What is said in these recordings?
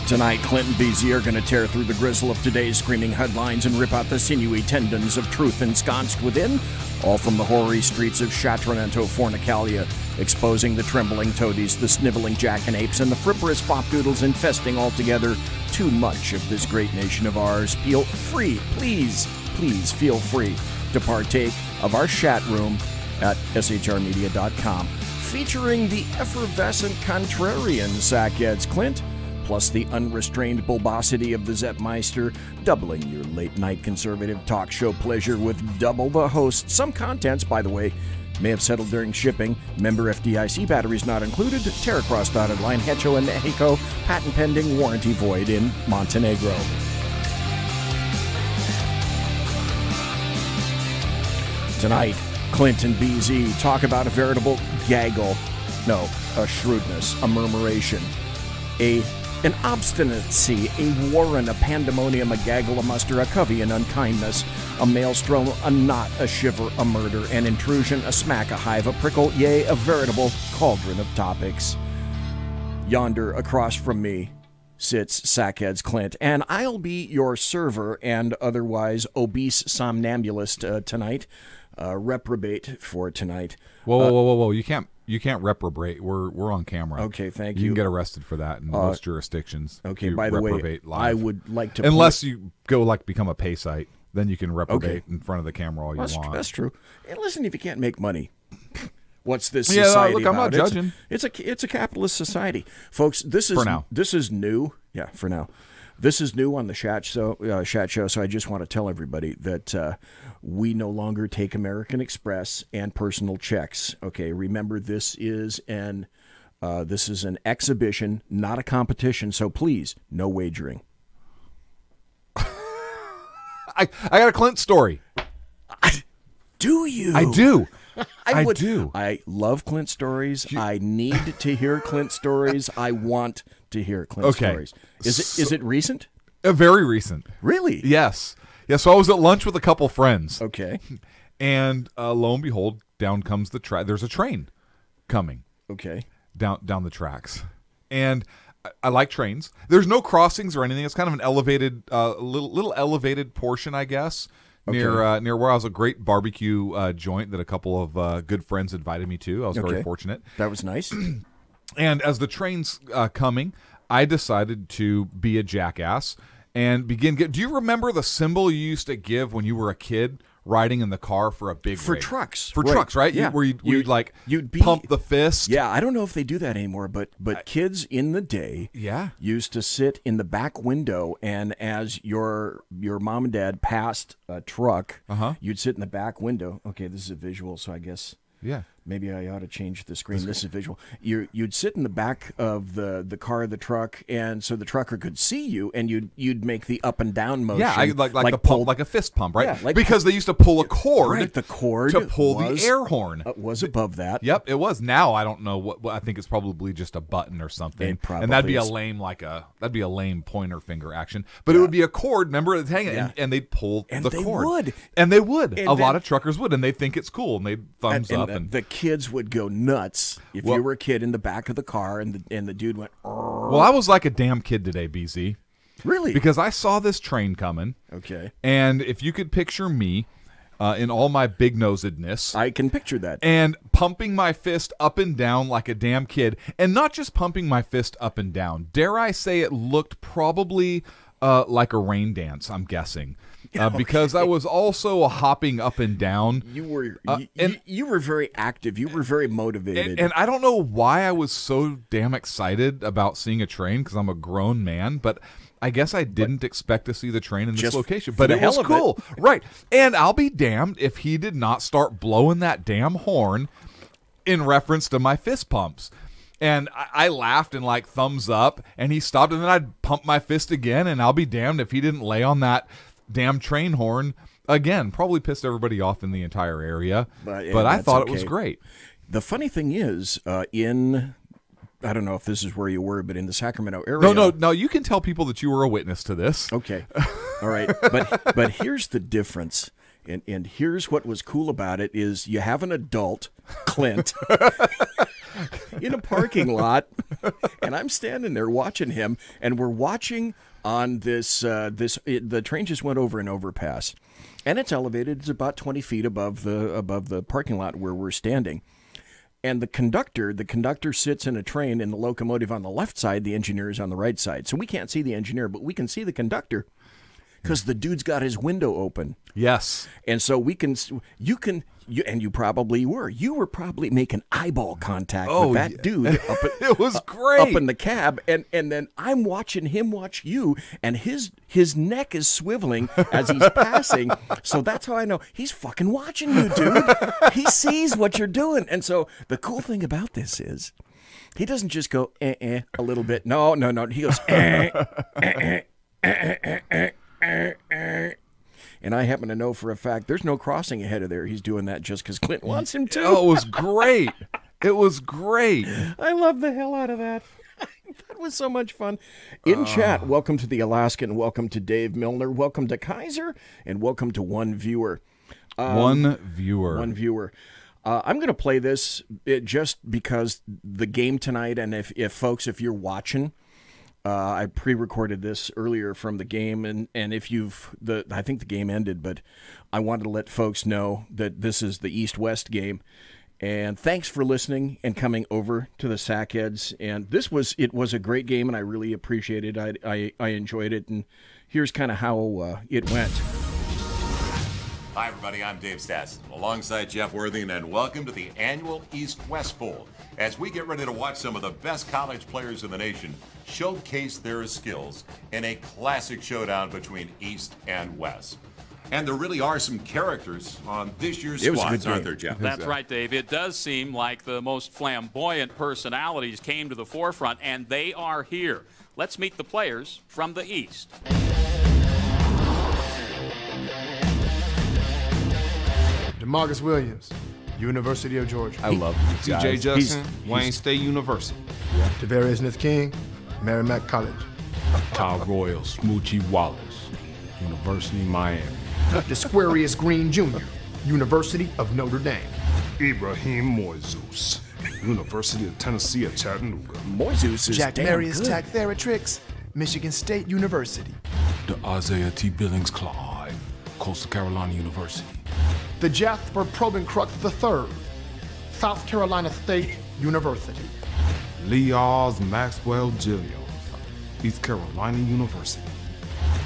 Tonight, Clint and BZ are going to tear through the gristle of today's screaming headlines and rip out the sinewy tendons of truth ensconced within, all from the hoary streets of Sacramento Fornicalia, exposing the trembling toadies, the sniveling jackanapes, and the fripperous fopdoodles infesting altogether too much of this great nation of ours. Feel free, please feel free to partake of our chat room at shrmedia.com, featuring the effervescent contrarian sackheads Clint, plus the unrestrained bulbosity of the Zeppmeister, doubling your late-night conservative talk show pleasure with double the host. Some contents, by the way, may have settled during shipping. Member FDIC batteries not included. Terracross dotted line, Hecho in Mexico, patent pending, warranty void in Montenegro. Tonight, Clint and BZ talk about a veritable gaggle. No, a shrewdness, a murmuration, an obstinacy, a warren, a pandemonium, a gaggle, a muster, a covey, an unkindness, a maelstrom, a knot, a shiver, a murder, an intrusion, a smack, a hive, a prickle, yea, a veritable cauldron of topics. Yonder, across from me, sits Sackheads Clint, and I'll be your server and otherwise obese somnambulist tonight. Reprobate for tonight. Whoa! You can't reprobate. We're on camera. Okay, thank you. You can get arrested for that in most jurisdictions. Okay, by the way, live. I would like to... Unless you go become a pay site, then you can reprobate in front of the camera all you want. That's true. And listen, if you can't make money, what's this society look, I'm about? not judging. It's a capitalist society. Folks, this is... For now. This is new. Yeah, for now. This is new on the Chat Show, so I just want to tell everybody that we no longer take American Express and personal checks. Okay, remember this is an exhibition, not a competition. So please, no wagering. I got a Clint story. Do you? I do. I do. I love Clint stories. I need to hear Clint stories. I want to hear Clint stories. Is it recent? Very recent. Really? Yes. Yeah, so I was at lunch with a couple friends. Okay. And lo and behold, down comes the track. There's a train coming. Okay. Down the tracks. And I like trains. There's no crossings or anything. It's kind of an elevated, little elevated portion, I guess. Okay. Near where I was, a great barbecue joint that a couple of good friends invited me to. I was very fortunate. That was nice. And as the train's coming, I decided to be a jackass and begin. Do you remember the symbol you used to give when you were a kid riding in the car for a big rig? Trucks? For trucks, right? Yeah. Where you'd pump the fist. Yeah, I don't know if they do that anymore, but kids in the day used to sit in the back window, and as your mom and dad passed a truck, you'd sit in the back window. Okay, this is a visual, so I guess maybe I ought to change the screen. This is visual. You'd sit in the back of the car, the truck, and so the trucker could see you, and you'd make the up and down motion. Yeah, like the pump, like a fist pump, right? Yeah, because they used to pull a cord. Right, the cord to pull the air horn. Was above that. Yep, it was. Now I don't know what. I think it's probably just a button or something, and that'd be a lame pointer finger action. But it would be a cord. Remember, it's hanging, and they'd pull the cord. And they would. A lot of truckers would, and they'd think it's cool, and they'd thumbs up. And the kids would go nuts if you were a kid in the back of the car, and the dude went. Well, I was like a damn kid today, BZ. Really? Because I saw this train coming. Okay. And if you could picture me in all my big-nosedness. I can picture that. And pumping my fist up and down like a damn kid. And not just pumping my fist up and down. Dare I say it looked probably like a rain dance, I'm guessing. Because I was also hopping up and down. You were very active. You were very motivated. And I don't know why I was so damn excited about seeing a train, because I'm a grown man, but I guess I didn't expect to see the train in this location. But it was cool. Right. And I'll be damned if he did not start blowing that damn horn in reference to my fist pumps. And I laughed and like thumbs up, and he stopped, and then I'd pump my fist again, and I'll be damned if he didn't lay on that damn train horn again. Probably pissed everybody off in the entire area, but I thought it was great. The funny thing is, I don't know if this is where you were, but in the Sacramento area. No, you can tell people that you were a witness to this. Okay. All right. But here's the difference. And here's what was cool about it is you have an adult, Clint, in a parking lot And I'm standing there watching him, and we're watching on the train just went over an overpass, and it's elevated. It's about 20 feet above the parking lot where we're standing. And the conductor sits in a train in the locomotive on the left side, the engineer is on the right side. So we can't see the engineer, but we can see the conductor because the dude's got his window open. Yes. And so you probably were. You were probably making eyeball contact with that dude. It was great. Up in the cab. And then I'm watching him watch you, and his neck is swiveling as he's passing. So that's how I know he's fucking watching you, dude. He sees what you're doing. And so the cool thing about this is he doesn't just go, a little bit. No. He goes, And I happen to know for a fact there's no crossing ahead of there. He's doing that just because Clint wants him to. Oh, it was great. It was great. I love the hell out of that. That was so much fun. In chat, welcome to the Alaskan, welcome to Dave Milner, welcome to Kaiser, and welcome to One Viewer. One viewer. I'm going to play this just because the game tonight, and if folks, if you're watching, I pre-recorded this earlier from the game, and if I think the game ended, but I wanted to let folks know that this is the East-West game. And thanks for listening and coming over to the Sackheads. And it was a great game, and I really appreciated it. I enjoyed it, and here's kind of how it went. Hi, everybody. I'm Dave Stasson, alongside Jeff Worthing, and welcome to the annual East-West Bowl, as we get ready to watch some of the best college players in the nation showcase their skills in a classic showdown between East and West. And there really are some characters on this year's squads, aren't there, Jeff? That's right, Dave. It does seem like the most flamboyant personalities came to the forefront, and they are here. Let's meet the players from the East. DeMarcus Williams, University of Georgia. I love these guys. TJ Justin, Wayne State University. Tavarius Smith King, Merrimack College. Todd Royal, Smoochie Wallace, University of Miami. Desquarius Green Jr., University of Notre Dame. Ibrahim Moises, University of Tennessee at Chattanooga. Moises is Jack damn Marius good. Tactheratrix, Michigan State University. The Isaiah T. Billings Clyde, Coastal Carolina University. The Jasper Probencrux III, South Carolina State University. Leoz Maxwell Gilliams, East Carolina University.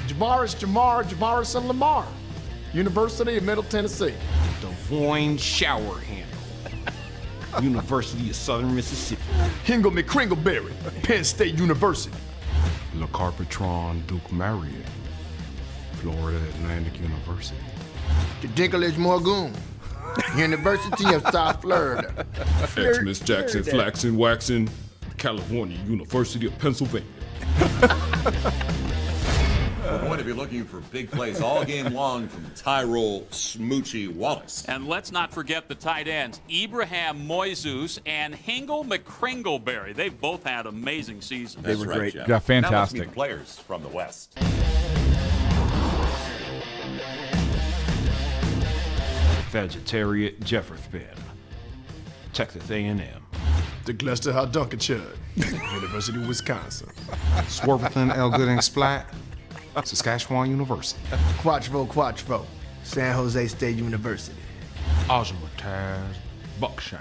Javaris and Lamar, University of Middle Tennessee. Devoyne Showerhand, University of Southern Mississippi. Hingle McCringleberry, Penn State University. Le Carpetron Duke Marion, Florida Atlantic University. The Dinklage Morgoon, University of South Florida. Xmas Jackson Flaxen Waxen, California University of Pennsylvania. We're going to be looking for big plays all game long from Tyrone Smoochie Wallace. And let's not forget the tight ends, Ibrahim Moises and Hingle McCringleberry. They've both had amazing seasons. They were Right, great. Jeff. Yeah, Now let's meet fantastic. the players from the West. Vegetarian Jefferson, Texas A&M. The Glester Duncanchud, University of Wisconsin. Swarthmore L. Gooding Splat, Saskatchewan University. Quatchvo, San Jose State University. Oshmataz Buckshank,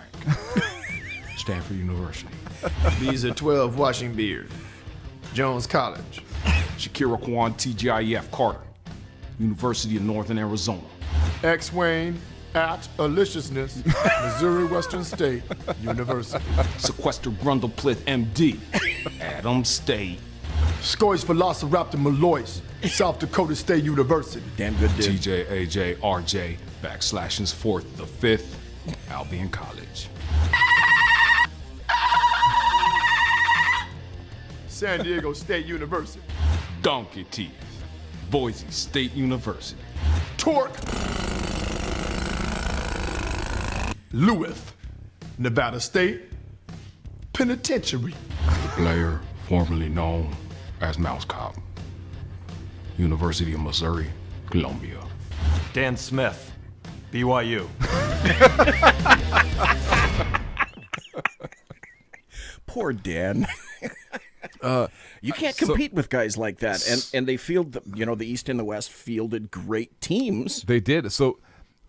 Stanford University. These are 12 Washing Beard, Jones College. Shakira Kwan TGIF Carter, University of Northern Arizona. X-Wayne at Aliciousness, Missouri Western State University. Sequester Grundleplith MD, Adams State. Scoys Velociraptor Malois, South Dakota State University. Damn good dude. TJ AJ RJ /4th the 5th, Albion College. San Diego State University. Donkey Teeth, Boise State University. Torque. Lewis, Nevada State Penitentiary. Player formerly known as Mouse Cop, University of Missouri, Columbia. Dan Smith, BYU. Poor Dan. You can't compete with guys like that, and they field, the East and the West fielded great teams. They did. So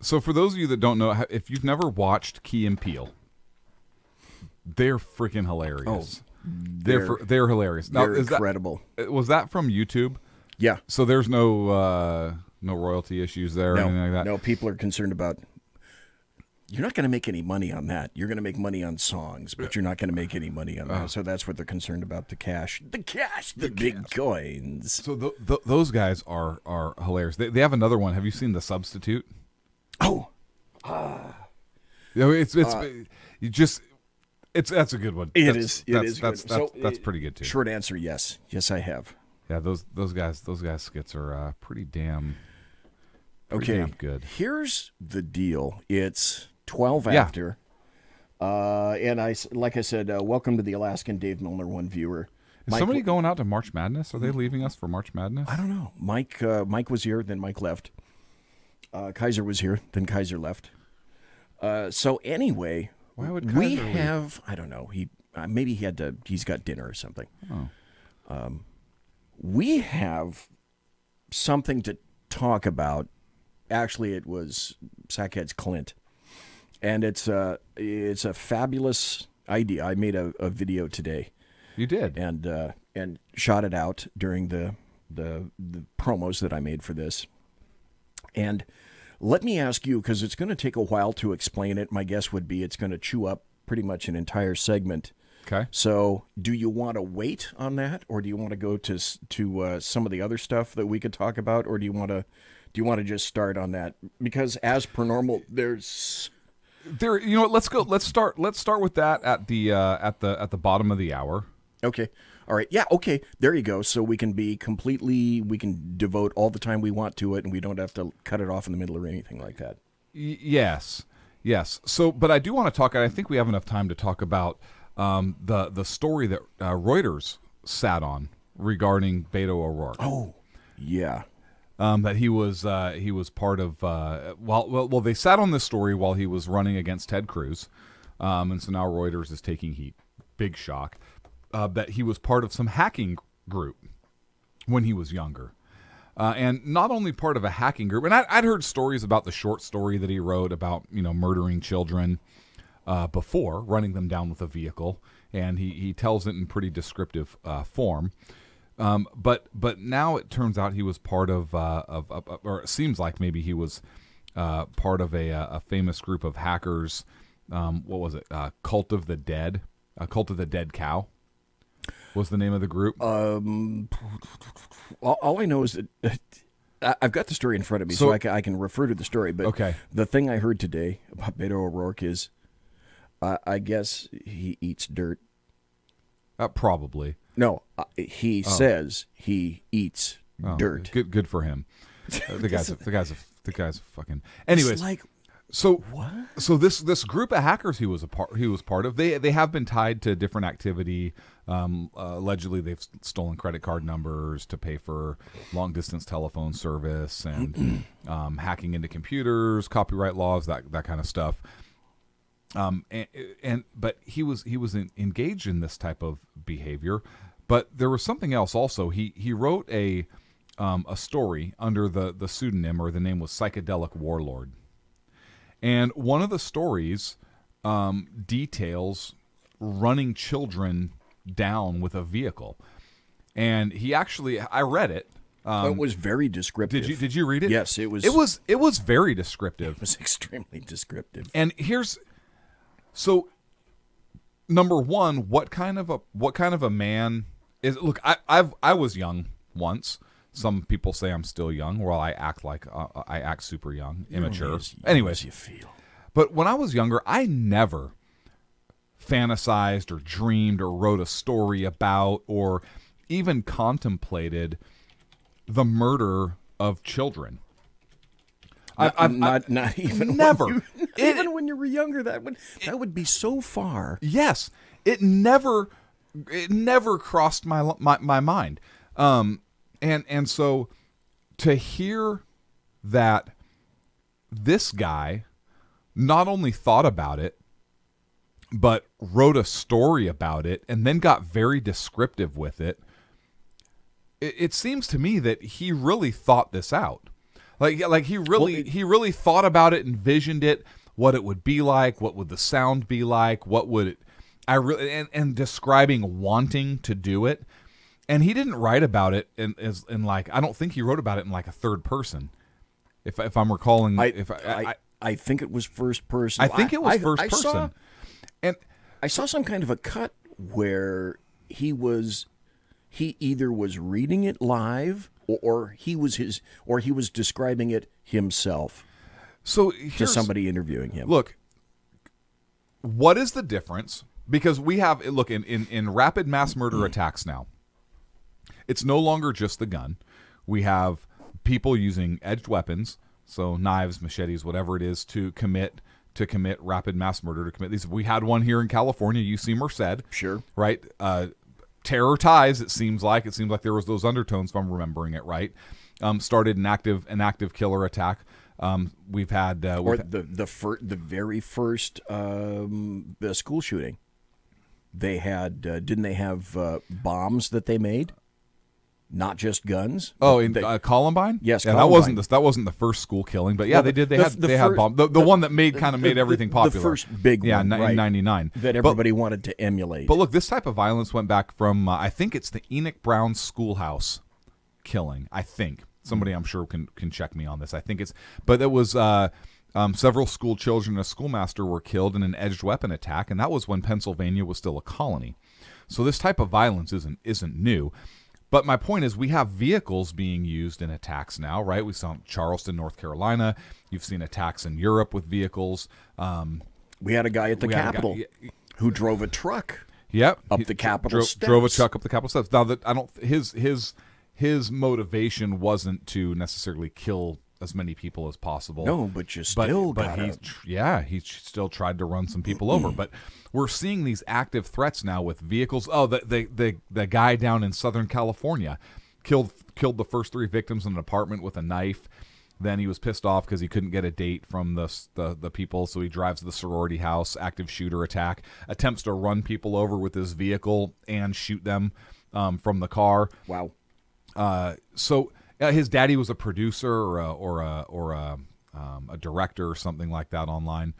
for those of you that don't know, if you've never watched Key and Peele, they're freaking hilarious. Oh, they're hilarious. Now, they're incredible. Was that from YouTube? Yeah. So there's no royalty issues there or anything like that? No, people are concerned about, you're not going to make any money on that. You're going to make money on songs, but you're not going to make any money on that. So that's what they're concerned about, the cash. The big coins. So those guys are hilarious. They have another one. Have you seen The Substitute? Oh. That's a good one. It is good. That's pretty good too. Short answer, yes. Yes, I have. Yeah, those guys skits are pretty damn good. Here's the deal. It's 12 after. And like I said, welcome to the Alaskan Dave Milner One viewer. Is somebody going out to March Madness? Are they leaving us for March Madness? I don't know. Mike was here, then Mike left. Kaiser was here, then Kaiser left. So anyway, why would Kaiser leave? I don't know. Maybe he's got dinner or something. Oh. We have something to talk about. Actually, it was Sackhead's Clint, and it's a fabulous idea. I made a video today. You did, and shot it out during the promos that I made for this. And let me ask you, because it's going to take a while to explain it. My guess would be it's going to chew up pretty much an entire segment. Okay. So, do you want to wait on that, or do you want to go to some of the other stuff that we could talk about, or do you want to just start on that? Because as per normal, let's go. Let's start with that at the bottom of the hour. Okay. All right. Yeah. Okay. There you go. So we can devote all the time we want to it, and we don't have to cut it off in the middle or anything like that. Yes. So, but I do want to talk. I think we have enough time to talk about the story that Reuters sat on regarding Beto O'Rourke. Oh, yeah. That he was part of. Well, they sat on this story while he was running against Ted Cruz, and so now Reuters is taking heat. Big shock. That he was part of some hacking group when he was younger. And not only part of a hacking group, and I'd heard stories about the short story that he wrote about, murdering children before, running them down with a vehicle, and he tells it in pretty descriptive form. But now it turns out he was part of or it seems like maybe he was part of a famous group of hackers. What was it? Cult of the Dead. Cult of the Dead Cow was the name of the group. All I know is that I've got the story in front of me, so I can refer to the story. But okay. The thing I heard today about Beto O'Rourke is, I guess he eats dirt. Probably. No, he says he eats dirt. Good for him. The guy's a fucking. Anyways, it's like, so what? So this group of hackers he was part of. They have been tied to different activity. Allegedly, they've stolen credit card numbers to pay for long distance telephone service and hacking into computers, copyright laws, that kind of stuff. But he was engaged in this type of behavior. But there was something else also. He wrote a story under the pseudonym, or the name was Psychedelic Warlord. And one of the stories details running children down with a vehicle. And he actually, I read it. It was very descriptive. Did you read it? Yes, it was. It was very descriptive. It was extremely descriptive. And so number one, what kind of a man is? Look, I was young once. Some people say I'm still young. Well, I act super young, immature. Anyways, you feel. But when I was younger, I never fantasized or dreamed or wrote a story about or even contemplated the murder of children. Not even never. Even when you were younger, that would be so far. Yes, it never crossed my mind. And so to hear that this guy not only thought about it, but wrote a story about it and then got very descriptive with it. It seems to me that he really thought this out. Like he really thought about it, envisioned it, what it would be like, what would the sound be like, what would it, and describing wanting to do it. And he didn't write about it in like, I don't think he wrote about it in like a third person. If I'm recalling, I think it was first person. I think it was first person. And I saw some kind of a cut where he either was reading it live or he was describing it himself. So to somebody interviewing him. Look, what is the difference? Because we have in rapid mass murder attacks now, it's no longer just the gun. We have people using edged weapons, so knives, machetes, whatever it is, to commit rapid mass murder, to commit these. We had one here in California, UC Merced. Sure. Right? Terror ties, it seems like there was those undertones, if I'm remembering it right. Started an active killer attack. We've had the very first the school shooting. They had didn't they have bombs that they made? Not just guns. Oh, in Columbine? Yes, yeah, Columbine. That wasn't the first school killing, but yeah, they did. They had bombs. The one that made everything popular. The first big one, right, in '99, that everybody wanted to emulate. But look, this type of violence went back from I think it's the Enoch Brown schoolhouse killing. I think somebody I'm sure can check me on this. I think it's, but it was several school children and a schoolmaster were killed in an edged weapon attack, and that was when Pennsylvania was still a colony. So this type of violence isn't new. But my point is, we have vehicles being used in attacks now, right? We saw Charleston, North Carolina. You've seen attacks in Europe with vehicles. We had a guy at the Capitol who drove a truck. Yep, up the Capitol steps. Drove a truck up the Capitol steps. Now that his motivation wasn't to necessarily kill as many people as possible. No, but you still he still tried to run some people over. But we're seeing these active threats now with vehicles. Oh, the guy down in Southern California killed the first 3 victims in an apartment with a knife. Then he was pissed off because he couldn't get a date from the people, so he drives to the sorority house. Active shooter attack. Attempts to run people over with his vehicle and shoot them from the car. Wow. So his daddy was a producer or a director or something like that online.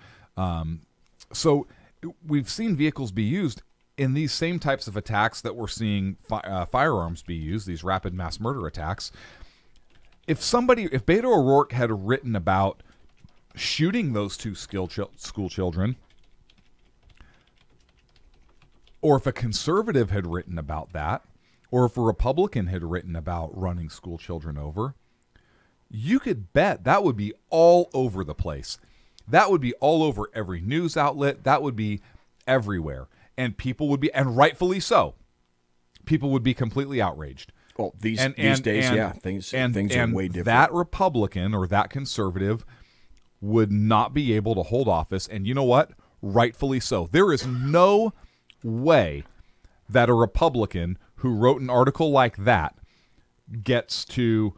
So we've seen vehicles be used in these same types of attacks that we're seeing firearms be used, these rapid mass murder attacks. If Beto O'Rourke had written about shooting those 2 school children, or if a conservative had written about that, or if a Republican had written about running school children over, you could bet that would be all over the place. That would be all over every news outlet. That would be everywhere. And people would be, and rightfully so, people would be completely outraged. Well, these days, things are way different. That Republican or that conservative would not be able to hold office. And you know what? Rightfully so. There is no way that a Republican who wrote an article like that gets to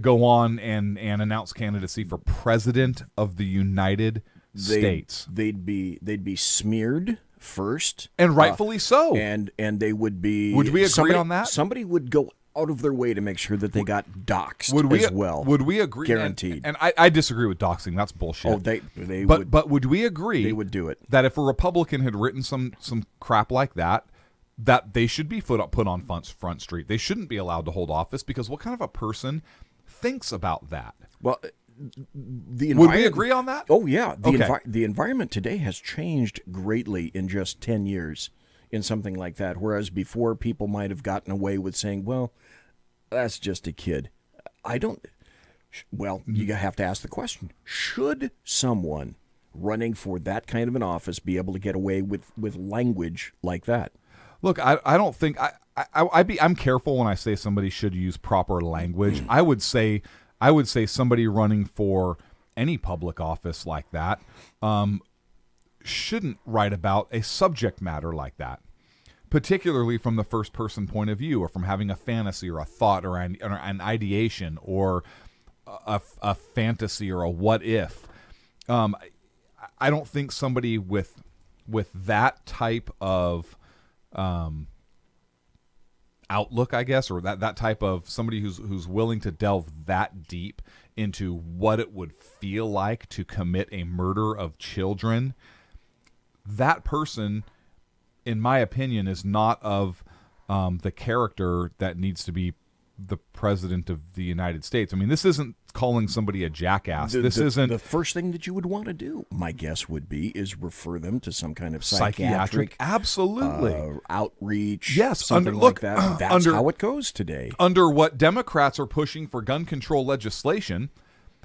go on and announce candidacy for president of the United States. They'd be smeared first, and rightfully so. And they would be. Would we agree on that? Somebody would go out of their way to make sure that they got doxxed as well. Would we agree? Guaranteed. And I disagree with doxing. That's bullshit. Oh, they would. But would we agree? They would do it. That if a Republican had written some crap like that they should be put on Front Street. They shouldn't be allowed to hold office, because what kind of a person thinks about that? Well, would we agree on that? Oh, yeah. The environment today has changed greatly in just 10 years in something like that, whereas before people might have gotten away with saying, well, that's just a kid. You have to ask the question, should someone running for that kind of an office be able to get away with language like that? Look, I don't think I'm careful when I say somebody should use proper language. I would say somebody running for any public office like that shouldn't write about a subject matter like that, particularly from the first person point of view, or from having a fantasy or a thought or an ideation or a fantasy or a what if. I don't think somebody with that type of outlook, I guess, or that type of somebody who's willing to delve that deep into what it would feel like to commit a murder of children, that person, in my opinion, is not of the character that needs to be the president of the United States. I mean, this isn't calling somebody a jackass. This isn't the first thing that you would want to do. My guess would be is refer them to some kind of psychiatric absolutely outreach. Yes, something like that. That's how it goes today. Under what Democrats are pushing for gun control legislation,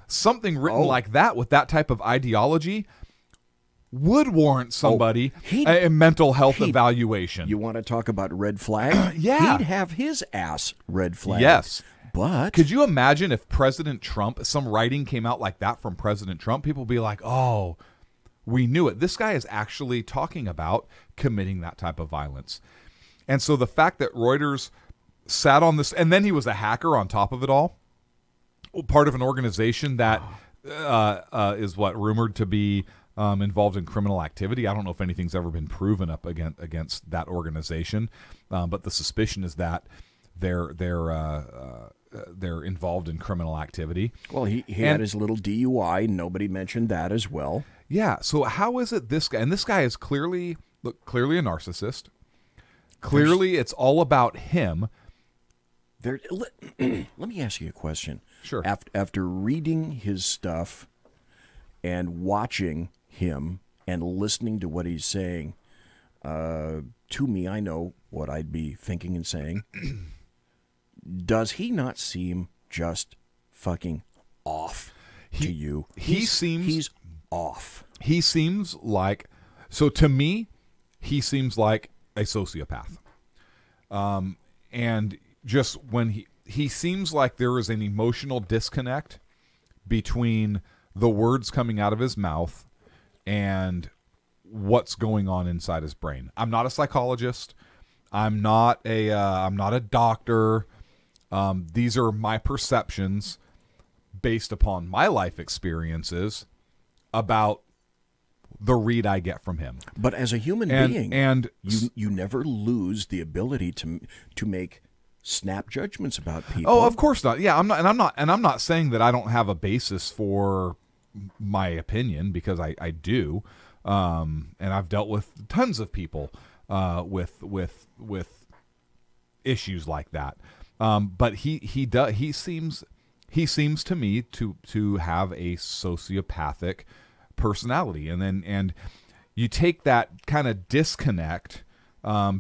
something written like that with that type of ideology would warrant somebody a mental health evaluation. You want to talk about red flag? Yeah. He'd have his ass red flag. Yes. But could you imagine if President Trump, some writing came out like that from President Trump, people would be like, oh, we knew it. This guy is actually talking about committing that type of violence. And so the fact that Reuters sat on this, and then he was a hacker on top of it all, part of an organization that is rumored to be involved in criminal activity. I don't know if anything's ever been proven up against that organization, but the suspicion is that they're involved in criminal activity. Well, he had his little DUI. Nobody mentioned that as well. Yeah. So how is it this guy? And this guy is clearly a narcissist. Clearly, it's all about him. Let me ask you a question. Sure. After reading his stuff and watching him and listening to what he's saying, to me, I know what I'd be thinking and saying. Does he not seem just fucking off to you? He's off. He seems like, so to me, he seems like a sociopath. And just when he seems like there is an emotional disconnect between the words coming out of his mouth and what's going on inside his brain. I'm not a psychologist. I'm not a doctor. These are my perceptions based upon my life experiences about the read I get from him. But as a human being, you never lose the ability to make snap judgments about people. Oh, of course not. Yeah, I'm not saying that I don't have a basis for my opinion, because I do. And I've dealt with tons of people with issues like that. But he seems to me to have a sociopathic personality, and you take that kind of disconnect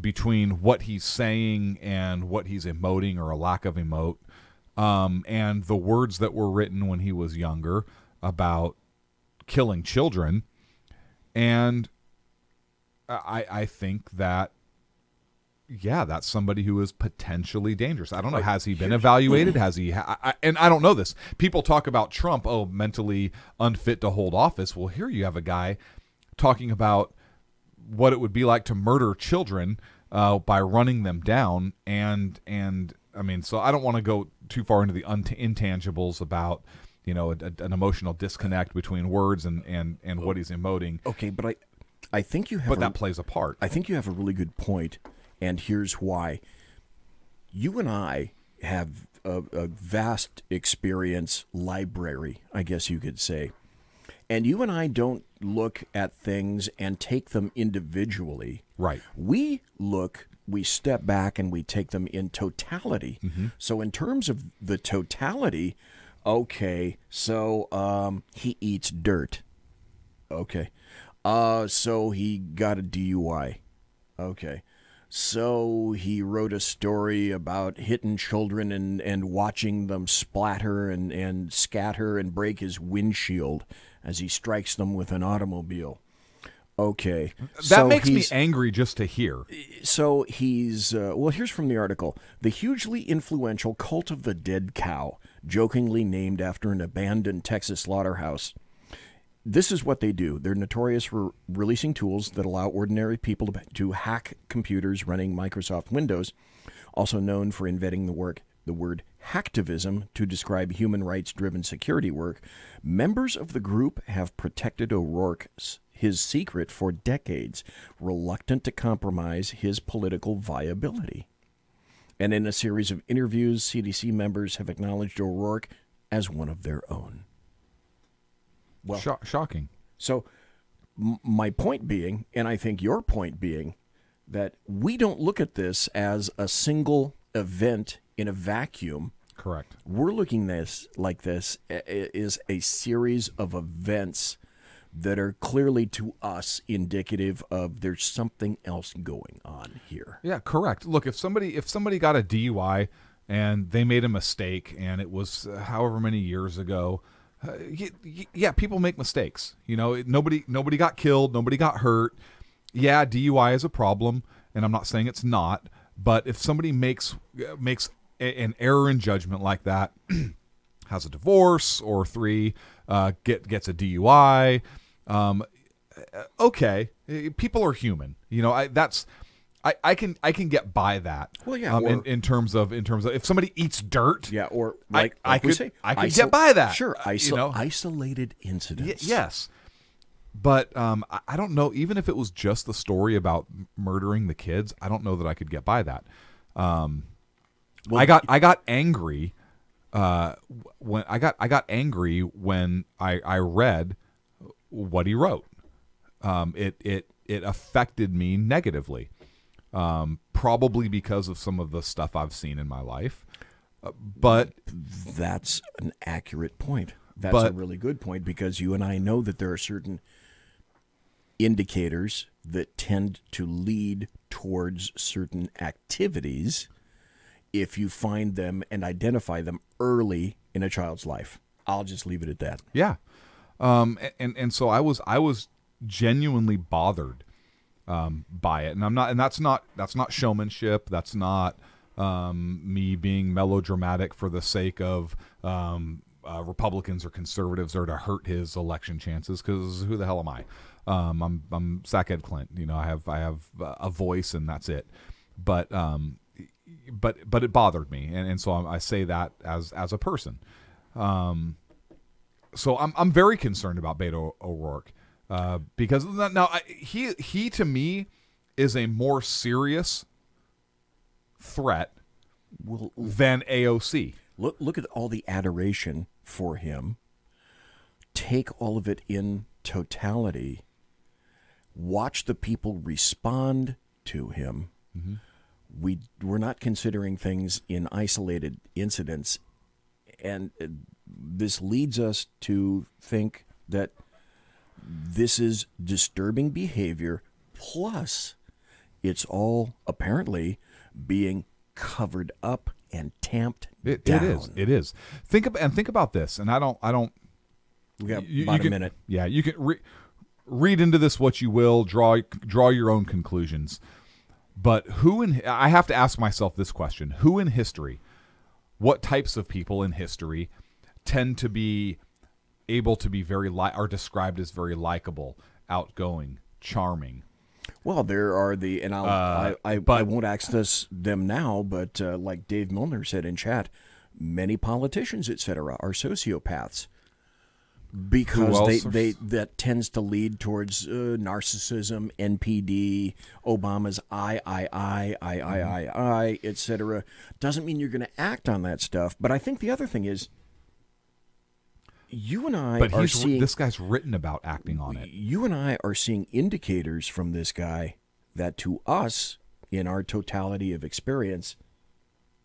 between what he's saying and what he's emoting, or a lack of emote, and the words that were written when he was younger about killing children, and I think that, yeah, that's somebody who is potentially dangerous. I don't know. Has he been evaluated? Has he? And I don't know this. People talk about Trump, mentally unfit to hold office. Well, here you have a guy talking about what it would be like to murder children by running them down. And I mean, so I don't want to go too far into the intangibles about, an emotional disconnect between words and what he's emoting. Okay, but I think you have. But that plays a part. I think you have a really good point. And here's why. You and I have a vast experience library, I guess you could say. And you and I don't look at things and take them individually. Right. We step back and we take them in totality. Mm-hmm. So in terms of the totality, okay, so he eats dirt. Okay. So he got a DUI. Okay. So he wrote a story about hitting children and watching them splatter and scatter and break his windshield as he strikes them with an automobile. Okay. That makes me angry just to hear. So he's, here's from the article. The hugely influential Cult of the Dead Cow, jokingly named after an abandoned Texas slaughterhouse. This is what they do. They're notorious for releasing tools that allow ordinary people to hack computers running Microsoft Windows, also known for inventing the word hacktivism to describe human rights-driven security work. Members of the group have protected O'Rourke's his secret for decades, reluctant to compromise his political viability. And in a series of interviews, CDC members have acknowledged O'Rourke as one of their own. Well, shocking. So my point being, and I think your point being, that we don't look at this as a single event in a vacuum. Correct. We're looking this is a series of events that are clearly to us indicative of there's something else going on here. Yeah, correct. Look, if somebody got a DUI and they made a mistake and it was however many years ago, yeah, people make mistakes. You know, nobody got killed, nobody got hurt. Yeah, DUI is a problem, and I'm not saying it's not, but if somebody makes an error in judgment like that, has a divorce, or 3 gets a DUI, okay, people are human. You know, I can get by that. Well, yeah, in terms of if somebody eats dirt, yeah, or I could get by that. Sure, isolated incidents. Yes. But I don't know. Even if it was just the story about murdering the kids, I don't know that I could get by that. I got angry when I got angry when I read what he wrote. It affected me negatively, probably because of some of the stuff I've seen in my life. But that's an accurate point. That's a really good point, because you and I know that there are certain indicators that tend to lead towards certain activities if you find them and identify them early in a child's life. I'll just leave it at that. Yeah. And so I was genuinely bothered by it. And that's not showmanship. That's not me being melodramatic for the sake of Republicans or conservatives or to hurt his election chances, because who the hell am I? I'm Sackhead Clint. You know, I have a voice, and that's it. But it bothered me, and so I say that as a person. So I'm very concerned about Beto O'Rourke, because now he to me is a more serious threat than AOC. Look at all the adoration for him. Take all of it in totality. Watch the people respond to him. Mm-hmm. We're not considering things in isolated incidents, and this leads us to think that this is disturbing behavior, plus it's all apparently being covered up and tamped down. It is. Think about this, and I don't. We got about a minute. Yeah, you can read into this what you will. Draw your own conclusions. But I have to ask myself this question: who in history, what types of people in history, tend to be able to be are described as very likable, outgoing, charming? Well, there are and I won't access them now, but like Dave Milner said in chat, many politicians, etc., are sociopaths, because that tends to lead towards narcissism, NPD, Obama's I, etc. Doesn't mean you're going to act on that stuff, but I think the other thing is, you and I are seeing... This guy's written about acting on it. You and I are seeing indicators from this guy that to us, in our totality of experience,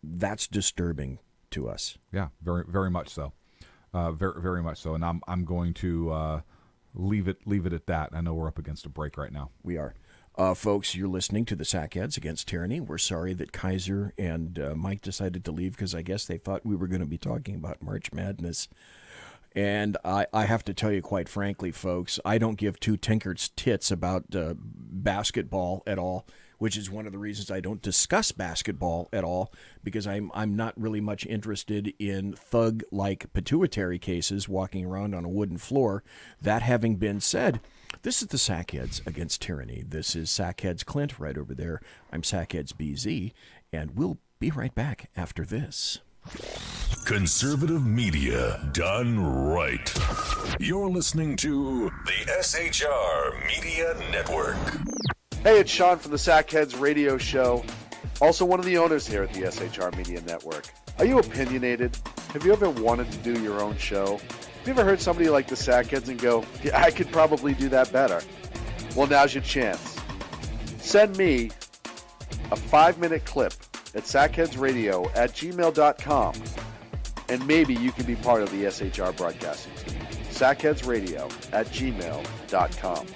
that's disturbing to us. Yeah, very, very much so. Very, very much so. And I'm going to leave it at that. I know we're up against a break right now. We are. Folks, you're listening to the Sackheads Against Tyranny. We're sorry that Kaiser and Mike decided to leave, because I guess they thought we were going to be talking about March Madness. And I have to tell you, quite frankly, folks, I don't give two tinker's tits about basketball at all, which is one of the reasons I don't discuss basketball at all, because I'm not really much interested in thug-like pituitary cases walking around on a wooden floor. That having been said, this is the Sackheads Against Tyranny. This is Sackheads Clint right over there. I'm Sackheads BZ, and we'll be right back after this. Conservative media done right. You're listening to the SHR Media Network. Hey, it's Sean from the Sackheads Radio Show. Also one of the owners here at the SHR Media Network. Are you opinionated? Have you ever wanted to do your own show? Have you ever heard somebody like the Sackheads and go, yeah, I could probably do that better? Well, now's your chance. Send me a 5-minute clip at sackheadsradio@gmail.com, and maybe you can be part of the SHR broadcasting team. sackheadsradio@gmail.com.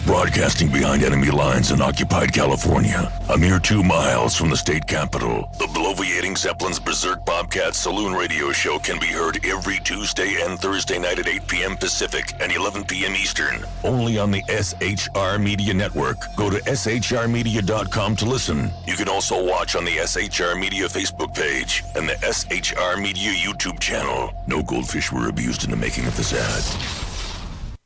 Broadcasting behind enemy lines in occupied California, a mere 2 miles from the state capital, the bloviating Zeppelin's Berserk Bobcat Saloon Radio Show can be heard every Tuesday and Thursday night at 8 p.m. Pacific and 11 p.m. Eastern, only on the SHR Media Network. Go to shrmedia.com to listen. You can also watch on the SHR Media Facebook page and the SHR Media YouTube channel. No goldfish were abused in the making of this ad.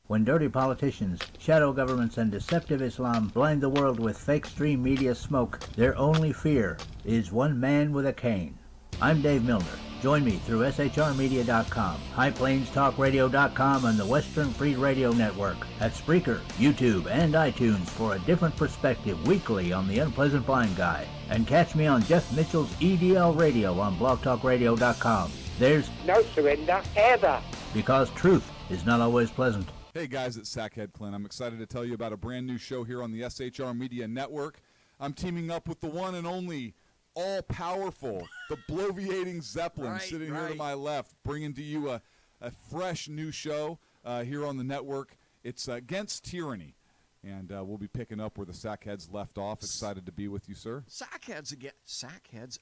When dirty politicians, shadow governments, and deceptive Islam blind the world with fake stream media smoke, their only fear is one man with a cane. I'm Dave Milner. Join me through shrmedia.com, highplainstalkradio.com, and the Western Free Radio Network at Spreaker, YouTube, and iTunes for a different perspective weekly on the Unpleasant Blind Guy. And catch me on Jeff Mitchell's EDL Radio on blogtalkradio.com. There's no surrender ever, because truth is not always pleasant. Hey guys, it's Sackhead Clint. I'm excited to tell you about a brand new show here on the SHR Media Network. I'm teaming up with the one and only all-powerful, the bloviating Zeppelin, sitting here to my left, bringing to you a fresh new show here on the network. It's Against Tyranny, and we'll be picking up where the Sackheads left off. Excited to be with you, sir. Sackheads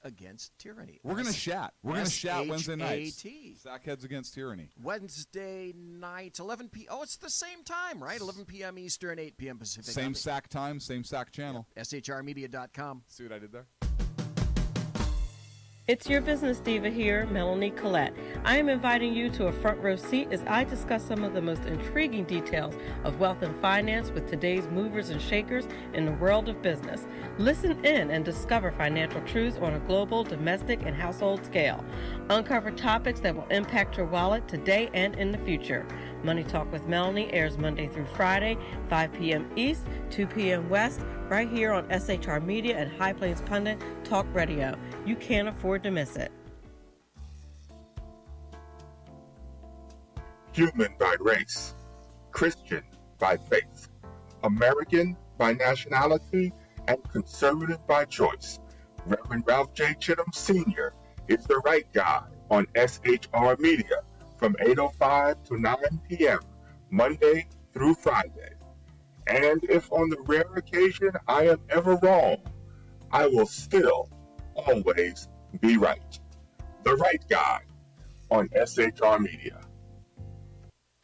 Against Tyranny. We're going to chat. We're going to chat Wednesday nights. Sackheads Against Tyranny. Wednesday night, 11 p.m. Oh, it's the same time, right? 11 p.m. Eastern, 8 p.m. Pacific. Same SAC time, same SAC channel. Yep. SHRmedia.com. See what I did there? It's your business diva here, Melanie Collette. I am inviting you to a front row seat as I discuss some of the most intriguing details of wealth and finance with today's movers and shakers in the world of business. Listen in and discover financial truths on a global, domestic, and household scale. Uncover topics that will impact your wallet today and in the future. Money Talk with Melanie airs Monday through Friday, 5 p.m. East, 2 p.m. West, right here on SHR Media and High Plains Pundit Talk Radio. You can't afford to miss it. Human by race, Christian by faith, American by nationality, and conservative by choice. Reverend Ralph J. Chittum Sr. is the right guy on SHR Media from 8:05 to 9 p.m. Monday through Friday. And if on the rare occasion I am ever wrong, I will still always be right. The right guy on SHR Media.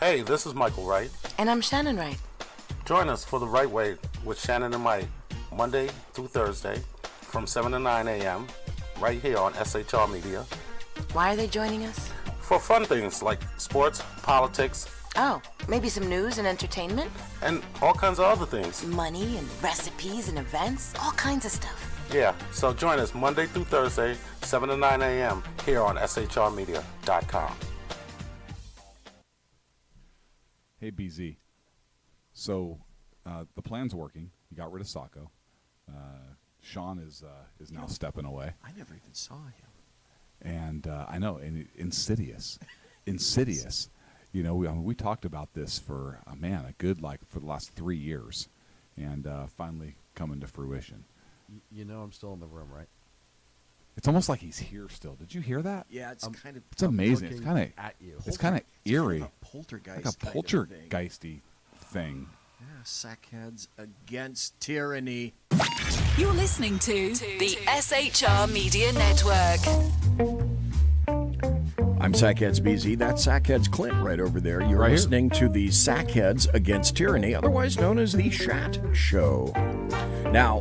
Hey, this is Michael Wright. And I'm Shannon Wright. Join us for The Right Way with Shannon and Mike, Monday through Thursday from 7 to 9 a.m. right here on SHR Media. Why are they joining us? For fun things like sports, politics. Oh, maybe some news and entertainment? And all kinds of other things. Money and recipes and events, all kinds of stuff. Yeah, so join us Monday through Thursday, 7 to 9 a.m. here on shrmedia.com. Hey, BZ. So the plan's working. You got rid of Sacco. Sean is now stepping away. I never even saw him. And I know, and insidious. Insidious. You know, we talked about this for, for the last 3 years, and finally coming to fruition. You know I'm still in the room, right? It's almost like he's here still. Did you hear that? Yeah, it's kind of... It's amazing. It's kind of at you. It's kind of eerie. Kind of poltergeist. Like a poltergeisty thing. Yeah, Sackheads Against Tyranny. You're listening to the SHR Media Network. I'm Sackheads BZ. That's Sackheads Clint right over there. You're right listening to the Sackheads Against Tyranny, otherwise known as the Shat Show. Now,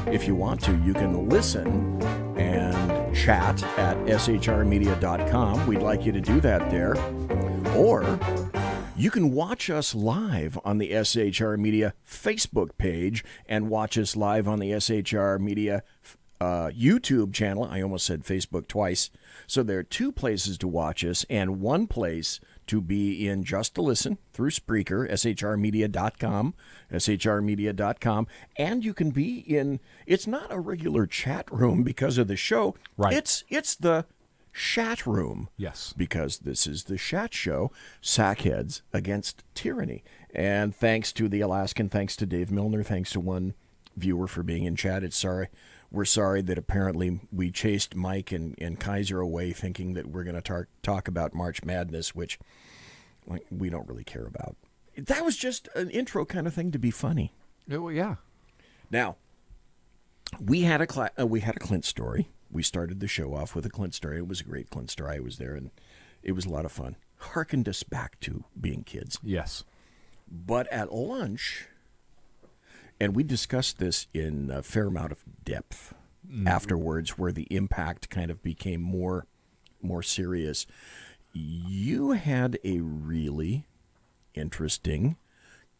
if you want to, you can listen and chat at shrmedia.com. We'd like you to do that there. Or You can watch us live on the SHR Media Facebook page and watch us live on the SHR Media YouTube channel. I almost said Facebook twice. So there are two places to watch us and one place to be in just to listen through Spreaker, shrmedia.com, shrmedia.com. And you can be in, it's not a regular chat room because of the show. Right. It's the Shat Room. Yes. Because this is the Shat Show, Sackheads Against Tyranny. And thanks to the Alaskan, thanks to Dave Milner, thanks to one viewer for being in chat. We're sorry that apparently we chased Mike and Kaiser away thinking that we're going to talk about March Madness, which we don't really care about. That was just an intro kind of thing to be funny. Well, yeah. Now, we had a Clint story. We started the show off with a Clint story. It was a great Clint story. I was there, and it was a lot of fun. Harkened us back to being kids. Yes. But at lunch, and we discussed this in a fair amount of depth afterwards, where the impact kind of became more serious. You had a really interesting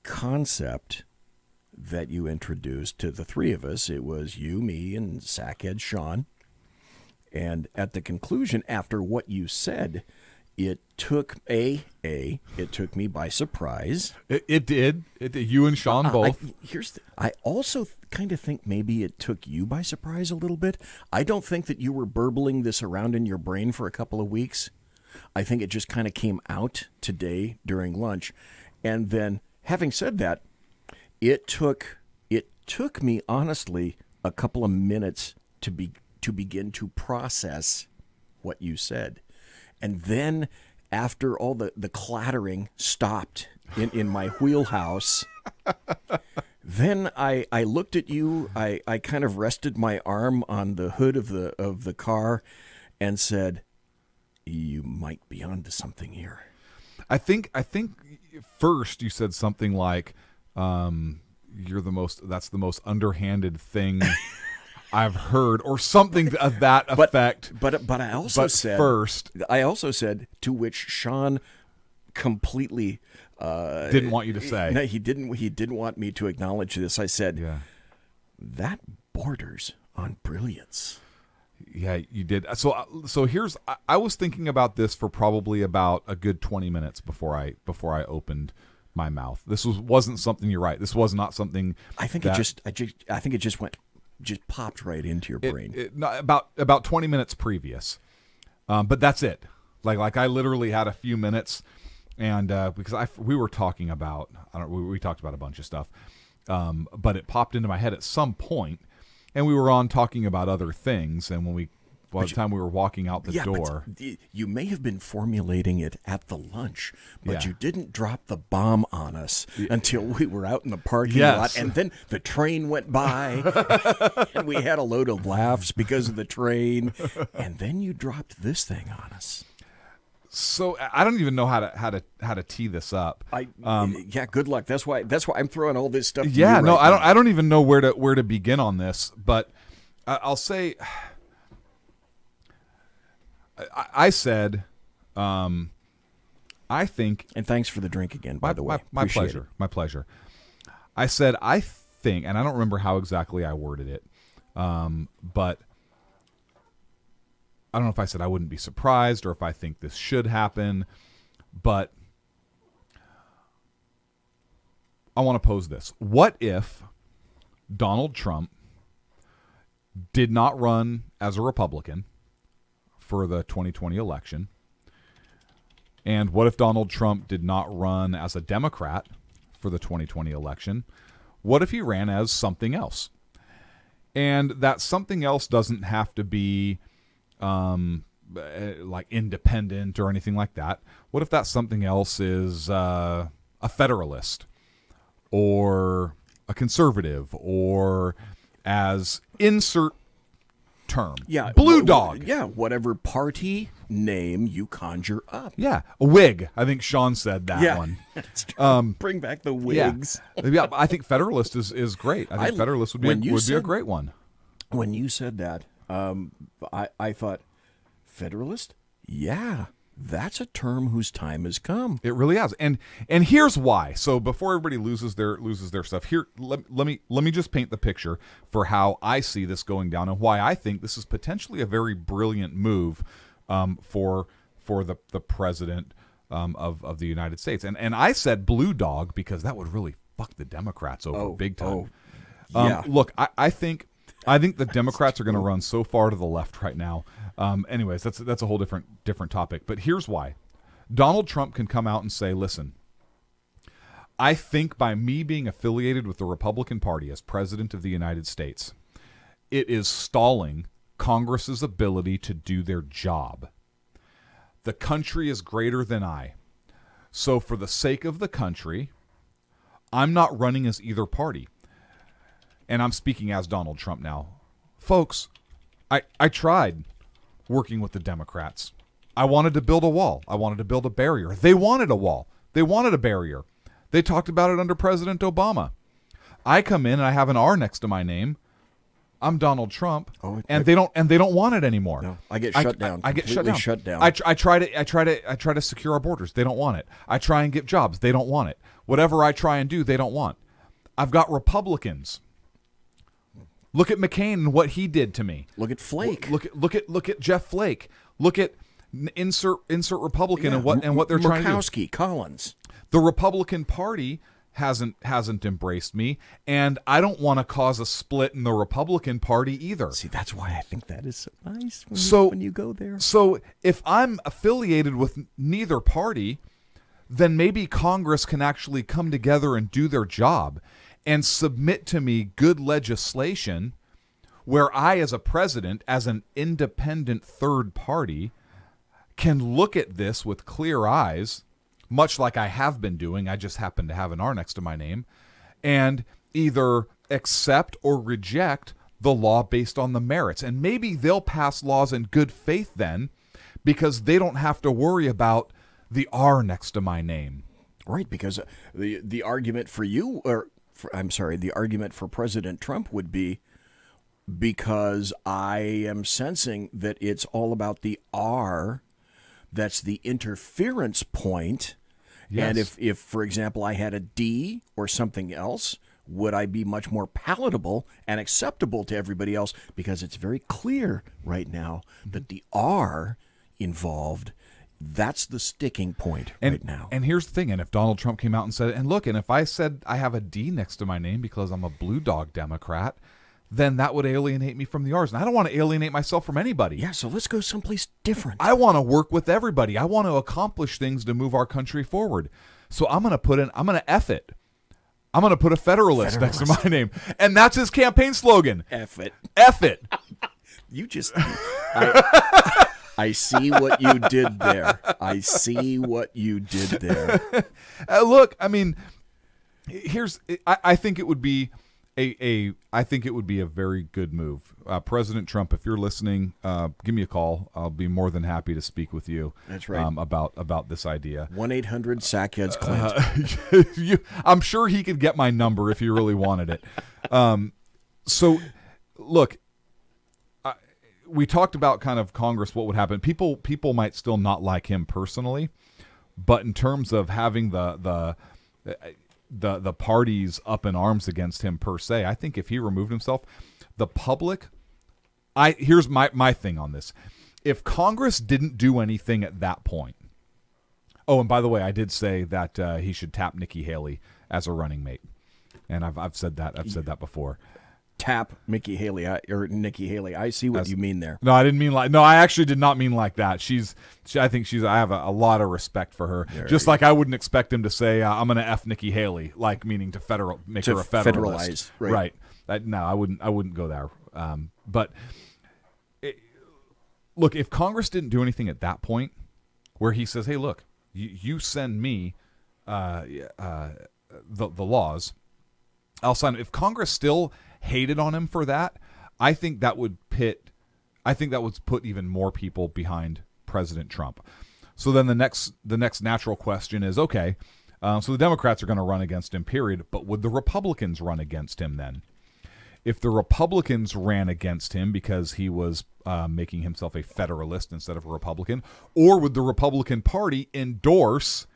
concept that you introduced to the three of us. It was you, me, and Sackhead Sean. And at the conclusion, after what you said, it took it took me by surprise. It did. You and Sean both. I also kind of think maybe it took you by surprise a little bit. I don't think that you were burbling this around in your brain for a couple of weeks. I think it just kind of came out today during lunch. And then, having said that, it took me honestly a couple of minutes to begin to process what you said. And then after all the clattering stopped in my wheelhouse, then I looked at you, I kind of rested my arm on the hood of the car and said, you might be onto something here. I think first you said something like, that's the most underhanded thing I've heard, or something of that effect. But I also said, to which Sean completely didn't want you to say. No, he didn't want me to acknowledge this. I said, that borders on brilliance. Yeah, you did. So here's, I was thinking about this for probably about a good 20 minutes before I opened my mouth. This wasn't something, you're right. This was not something. I think it just popped right into your brain. About 20 minutes previous. But that's it. Like I literally had a few minutes, and because we were talking about, we talked about a bunch of stuff, but it popped into my head at some point, and we were on talking about other things, and by the time we were walking out the door. You may have been formulating it at the lunch, but you didn't drop the bomb on us until we were out in the parking lot. And then the train went by, and we had a load of laughs because of the train. And then you dropped this thing on us. So I don't even know how to tee this up. Good luck. That's why I'm throwing all this stuff. To yeah, you no, right now. I don't even know where to begin on this, but I'll say. I said, I think, and thanks for the drink again. By the way, my pleasure. My pleasure. I said, I think, and I don't remember how exactly I worded it, but I don't know if I said I wouldn't be surprised or if I think this should happen, but I want to pose this. What if Donald Trump did not run as a Republican for the 2020 election? And what if Donald Trump did not run as a Democrat for the 2020 election? What if he ran as something else? And that something else doesn't have to be like independent or anything like that. What if that something else is a federalist or a conservative or as insert term. Yeah. Blue dog. Yeah, whatever party name you conjure up. Yeah. A wig. I think Sean said that one. That's true. Bring back the wigs. Yeah, I think Federalist is great. I think Federalist would be a great one. When you said that, I thought, Federalist? Yeah. that's a term whose time has come. It really has. And here's why. So before everybody loses their stuff, here let me just paint the picture for how I see this going down and why I think this is potentially a very brilliant move for the president of the United States. And I said blue dog because that would really fuck the Democrats over big time. Yeah. Look, I think the Democrats are going to run so far to the left right now. Anyways, that's a whole different topic. But here's why. Donald Trump can come out and say, listen, I think by me being affiliated with the Republican Party as president of the United States, it is stalling Congress's ability to do their job. The country is greater than I. So for the sake of the country, I'm not running as either party. And I'm speaking as Donald Trump now. Folks, I tried working with the Democrats. I wanted to build a wall. I wanted to build a barrier. They wanted a wall. They wanted a barrier. They talked about it under President Obama. I come in and I have an R next to my name. I'm Donald Trump, and they don't want it anymore. No, I get shut down. I get shut down. I try to secure our borders. They don't want it. I try and get jobs. They don't want it. Whatever I try and do, they don't want. I've got Republicans. Look at McCain and what he did to me. Look at Flake. Look at Jeff Flake. Look at insert Republican and what they're trying to do. Murkowski, Collins. The Republican Party hasn't embraced me, and I don't want to cause a split in the Republican Party either. See, that's why I think that is so nice when you go there. So if I'm affiliated with neither party, then maybe Congress can actually come together and do their job and submit to me good legislation where I, as a president, as an independent third party, can look at this with clear eyes, much like I have been doing. I just happen to have an R next to my name, and either accept or reject the law based on the merits. And maybe they'll pass laws in good faith then, because they don't have to worry about the R next to my name. Right, because the argument for you, the argument for President Trump would be because I am sensing that it's all about the R. That's the interference point. Yes. And if, for example, I had a D or something else, would I be much more palatable and acceptable to everybody else? Because it's very clear right now that the R involved, that's the sticking point right now. And here's the thing. And if Donald Trump came out and said, and look, and if I said I have a D next to my name because I'm a blue dog Democrat, then that would alienate me from the R's. And I don't want to alienate myself from anybody. Yeah, so let's go someplace different. I want to work with everybody. I want to accomplish things to move our country forward. So I'm going to F it. I'm going to put a Federalist next to my name. And that's his campaign slogan. F it. F it. You just... I see what you did there. I see what you did there. Look, I mean, I think it would be I think it would be a very good move. President Trump, if you're listening, give me a call. I'll be more than happy to speak with you. That's right. About this idea. 1-800-SACHEADS-CLINT. I'm sure he could get my number if he really wanted it. So, look, we talked about kind of Congress, what would happen. People might still not like him personally, but in terms of having the parties up in arms against him per se, I think if he removed himself, the public, here's my thing on this. If Congress didn't do anything at that point, oh, and by the way, I did say that he should tap Nikki Haley as a running mate, and I've said that before. Tap Nikki Haley. I see what you mean there. No, I didn't mean like. No, I actually did not mean like that. I think I have a lot of respect for her. Just like I wouldn't expect him to say, "I'm going to F Nikki Haley," like meaning to make her a federalist. Federalize, right? No, I wouldn't go there. But look, if Congress didn't do anything at that point, where he says, "Hey, look, you send me the laws, I'll sign it." If Congress still hated on him for that, I think that would put even more people behind President Trump. So then the next natural question is, okay, so the Democrats are going to run against him, period, but would the Republicans run against him then? if the Republicans ran against him because he was making himself a Federalist instead of a Republican, or would the Republican Party endorse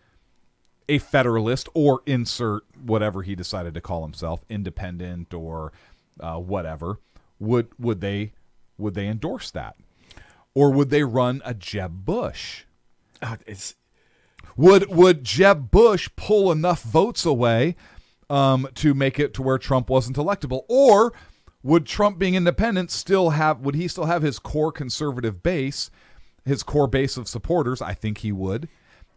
a Federalist or insert whatever he decided to call himself, independent or whatever? Would they endorse that, or would they run a Jeb Bush? Would Jeb Bush pull enough votes away to make it to where Trump wasn't electable, or would Trump being independent would he still have his core conservative base, his core base of supporters? I think he would.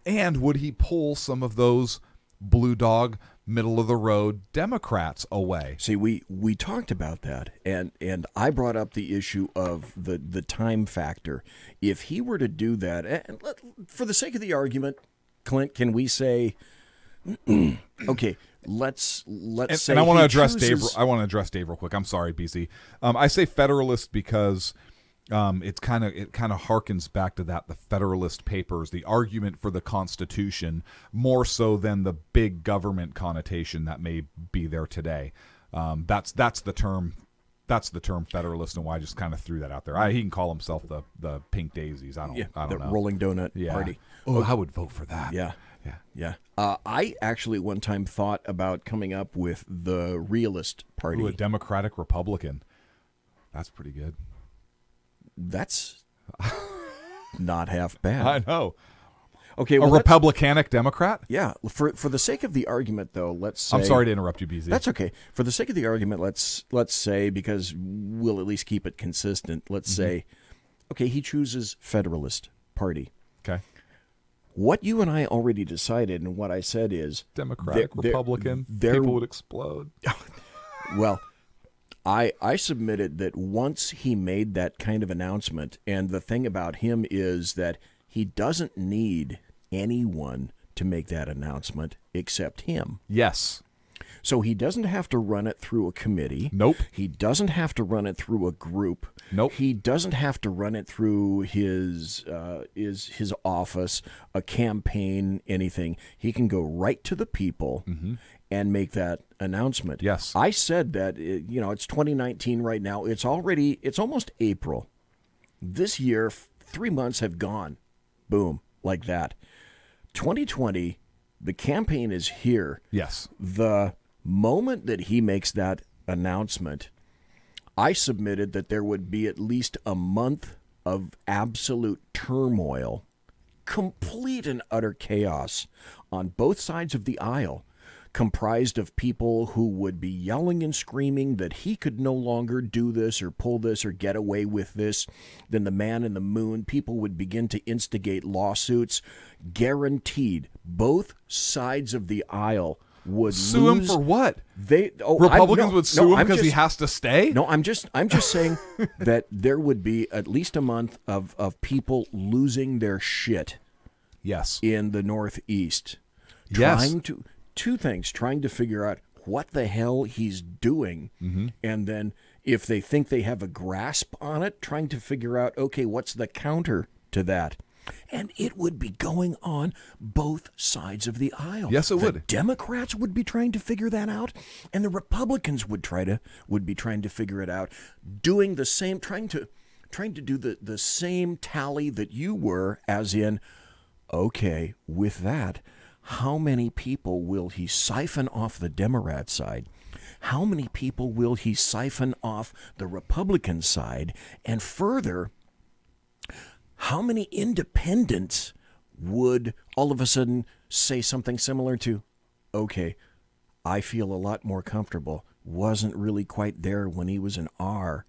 And would he pull some of those blue dog, middle of the road Democrats away? See, we talked about that, and I brought up the issue of the time factor. If he were to do that, and for the sake of the argument, Clint, can we say, okay, let's say, and I want to address Dave. I want to address Dave real quick. I'm sorry, BC. I say Federalist because it kind of harkens back to the Federalist Papers, the argument for the Constitution, more so than the big government connotation that may be there today. That's the term. That's the term Federalist, and why I just kind of threw that out there. He can call himself the Pink Daisies. I don't know. The Rolling Donut Party. Oh, I would vote for that. Yeah. I actually one time thought about coming up with the Realist Party. Ooh, a Democratic Republican. That's pretty good. That's not half bad. I know. Okay, well, a Republicanic Democrat? Yeah. For the sake of the argument, though, let's say... I'm sorry to interrupt you, BZ. That's okay. For the sake of the argument, let's say, because we'll at least keep it consistent, let's say, okay, he chooses Federalist Party. Okay. What you and I already decided, and what I said is... Democratic, Republican, people would explode. Well... I submitted that once he made that kind of announcement, and the thing about him is that he doesn't need anyone to make that announcement except him. Yes. So he doesn't have to run it through a committee. Nope. He doesn't have to run it through a group. Nope. He doesn't have to run it through his office, a campaign, anything. He can go right to the people and make that announcement. Yes. I said that, it's 2019 right now. It's almost April. This year, 3 months have gone. Boom, like that. 2020, the campaign is here. Yes. The moment that he makes that announcement, I submitted that there would be at least a month of absolute turmoil, complete and utter chaos on both sides of the aisle, comprised of people who would be yelling and screaming that he could no longer do this or pull this or get away with this. Then the man in the moon, people would begin to instigate lawsuits. Guaranteed, both sides of the aisle would sue lose. him for what? Republicans would sue him because he has to stay? No, I'm just saying that there would be at least a month of people losing their shit. Yes. In the Northeast. Yes. Two things, trying to figure out what the hell he's doing, and then if they think they have a grasp on it, trying to figure out, okay, what's the counter to that? And it would be going on both sides of the aisle. Yes, it would. The Democrats would be trying to figure that out, and the Republicans would be trying to figure it out, doing the same, trying to do the same tally that you were, as in, okay, with that, how many people will he siphon off the Democrat side? How many people will he siphon off the Republican side? And further, how many independents would all of a sudden say something similar to, okay, I feel a lot more comfortable, wasn't really quite there when he was an R,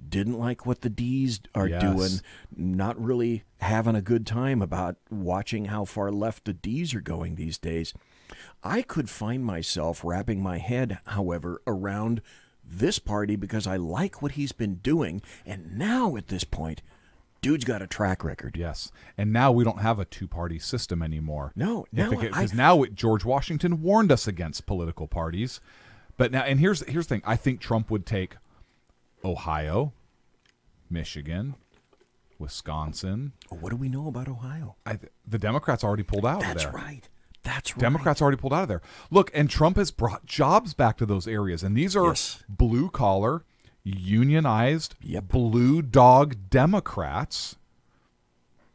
didn't like what the D's are doing, not really having a good time about watching how far left the D's are going these days. I could find myself wrapping my head, however, around this party because I like what he's been doing, and now at this point, dude's got a track record. Yes, and now we don't have a two-party system anymore. No, because now George Washington warned us against political parties, but now, and here's the thing: I think Trump would take Ohio, Michigan, Wisconsin. What do we know about Ohio? The Democrats already pulled out of there. That's right. Democrats already pulled out of there. Look, and Trump has brought jobs back to those areas, and these are blue-collar, unionized, blue dog Democrats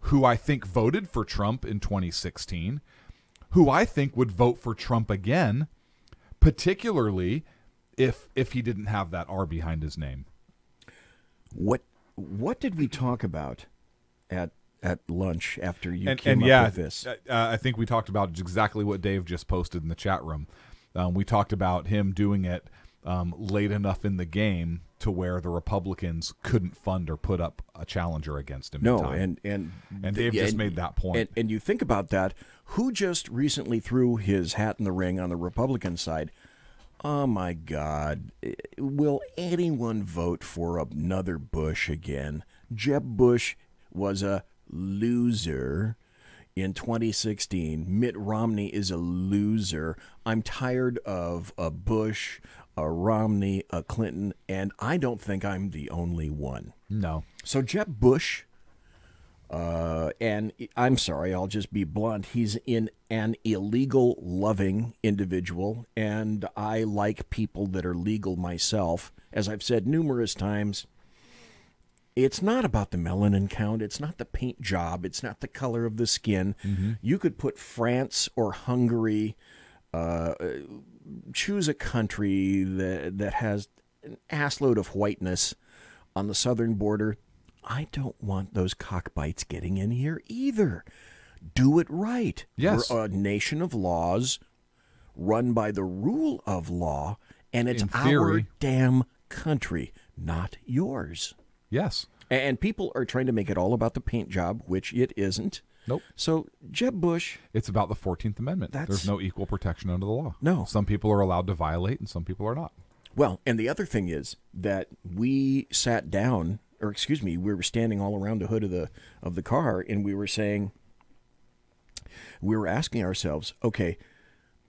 who I think voted for Trump in 2016, who I think would vote for Trump again, particularly if he didn't have that R behind his name. What did we talk about at lunch after you came up with this? I think we talked about exactly what Dave just posted in the chat room. We talked about him doing it late enough in the game to where the Republicans couldn't fund or put up a challenger against him. No, in time. And Dave just made that point. And you think about that. Who just recently threw his hat in the ring on the Republican side? Oh, my God. Will anyone vote for another Bush again? Jeb Bush was a loser in 2016. Mitt Romney is a loser. I'm tired of a Bush, a Romney, a Clinton, and I don't think I'm the only one. No. So Jeb Bush, and I'm sorry, I'll just be blunt, he's an illegal loving individual, and I like people that are legal myself. As I've said numerous times, it's not about the melanin count. It's not the paint job. It's not the color of the skin. Mm-hmm. You could put France or Hungary, choose a country that has an assload of whiteness on the southern border. I don't want those cockbites getting in here either. Do it right. Yes. We're a nation of laws run by the rule of law, and it's our damn country, not yours. Yes. And people are trying to make it all about the paint job, which it isn't. Nope. So Jeb Bush... It's about the 14th Amendment. There's no equal protection under the law. No. Some people are allowed to violate and some people are not. Well, and the other thing is that we sat down, or excuse me, we were standing all around the hood of the car, and we were asking ourselves, okay,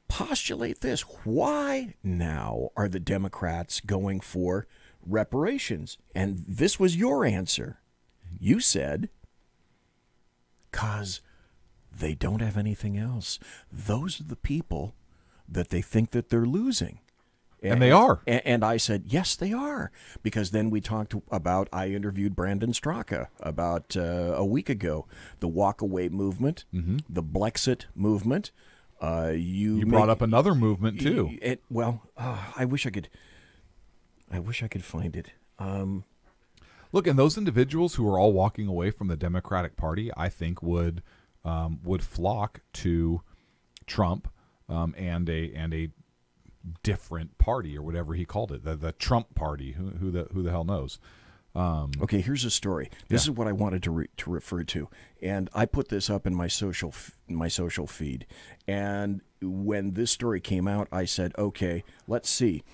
postulate this. Why now are the Democrats going for reparations? And this was your answer. You said, because they don't have anything else. Those are the people that they think that they're losing. And they are. And I said, yes, they are. Because then we talked about, I interviewed Brandon Straka about a week ago, the walkaway movement, the Blexit movement. You brought up another movement, too. I wish I could find it. Look, and those individuals who are all walking away from the Democratic Party, I think would flock to Trump and a different party, or whatever he called it, the Trump Party. Who the hell knows? Okay, here's a story. This is what I wanted to refer to, and I put this up in my social feed. And when this story came out, I said, okay, let's see.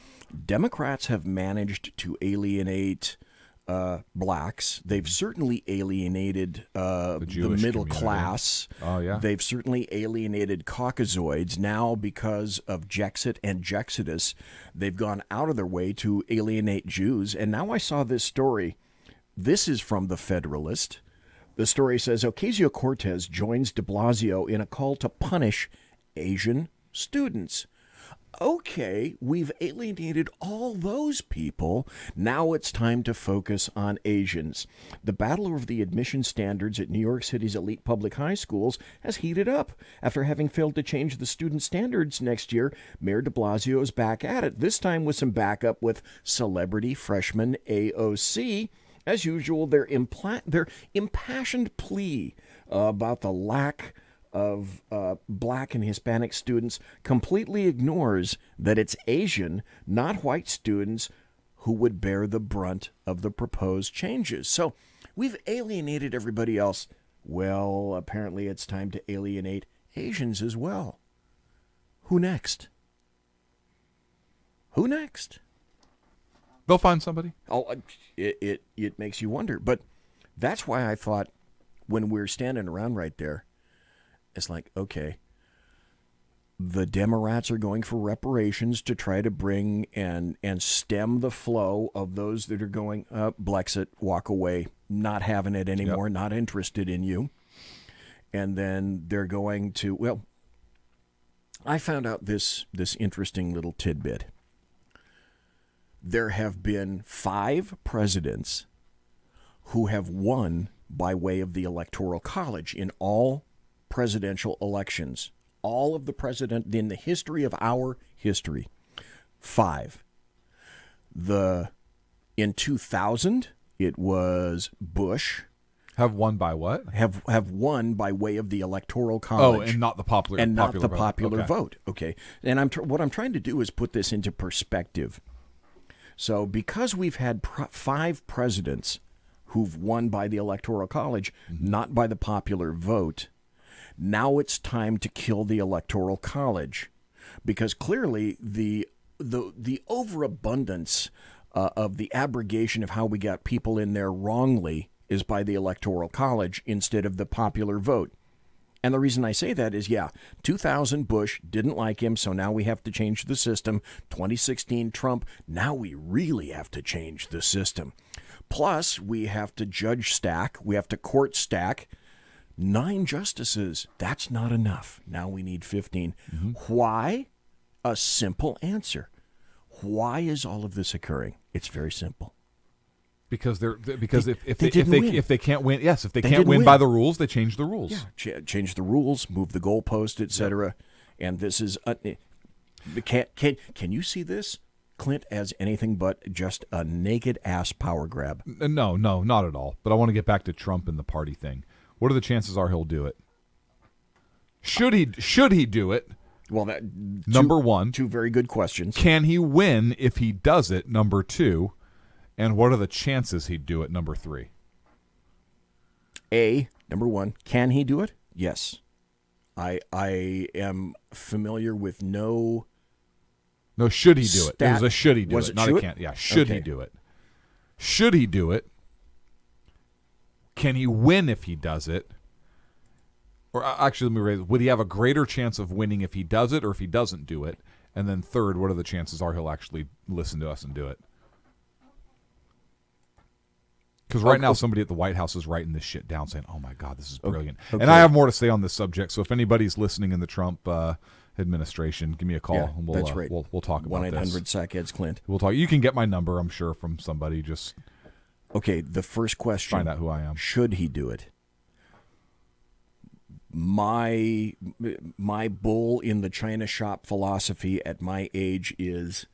Democrats have managed to alienate blacks. They've certainly alienated the middle class. Oh, yeah. They've certainly alienated Caucasoids. Now, because of Jexit and Jexodus, they've gone out of their way to alienate Jews. And now I saw this story. This is from The Federalist. The story says, Ocasio-Cortez joins de Blasio in a call to punish Asian students. Okay, we've alienated all those people. Now it's time to focus on Asians. The battle over the admission standards at New York City's elite public high schools has heated up. After having failed to change the student standards next year, Mayor de Blasio is back at it, this time with some backup with celebrity freshman AOC. As usual, their impassioned plea about the lack of black and Hispanic students completely ignores that it's Asian, not white students who would bear the brunt of the proposed changes. So we've alienated everybody else. Well, apparently it's time to alienate Asians as well. Who next? Who next? They'll find somebody. Oh, it makes you wonder. But that's why I thought when we're standing around right there, it's like, okay, the Democrats are going for reparations to try to bring and stem the flow of those that are going, Blexit, walk away, not having it anymore, not interested in you. And then they're going to, well, I found out this interesting little tidbit. There have been 5 presidents who have won by way of the Electoral College in all presidential elections. All of the president in the history of our history. 5. In 2000, it was Bush. Have won by what? Have won by way of the Electoral College. Oh, and not the popular vote. Okay, and what I'm trying to do is put this into perspective. So, because we've had 5 presidents who've won by the Electoral College, not by the popular vote, now it's time to kill the Electoral College, because clearly the overabundance of the abrogation of how we got people in there wrongly is by the Electoral College instead of the popular vote. And the reason I say that is, 2000 Bush didn't like him, so now we have to change the system. 2016 Trump, now we really have to change the system. Plus, we have to judge stack, we have to court stack. 9 justices, that's not enough. Now we need 15. Why? A simple answer. Why is all of this occurring? It's very simple. Because if they can't win, if they can't win by the rules, they change the rules. Yeah, change the rules, move the goalpost, etc. And this is can you see this, Clint, as anything but just a naked ass power grab? No, not at all. But I want to get back to Trump and the party thing. What are the chances he'll do it? Should he do it? Well, number 1, 2 very good questions. Can he win if he does it? Number 2. And what are the chances he'd do it? Number 3. Number 1, can he do it? Yes. I am familiar with no. Should he do it? It was a should he do was it, not should? a can't. Yeah, should he do it? Should he do it? Can he win if he does it? Or actually, let me raise. Would he have a greater chance of winning if he does it or if he doesn't do it? And then third, what are the chances he'll actually listen to us and do it? Because right now, somebody at the White House is writing this shit down, saying, "Oh my God, this is brilliant." And I have more to say on this subject. So if anybody's listening in the Trump administration, give me a call. Yeah, and that's right. We'll talk about this. 1-800-SACHEADS Clint. We'll talk. You can get my number, I'm sure, from somebody. Just the first question. Find out who I am. Should he do it? My bull in the China shop philosophy at my age is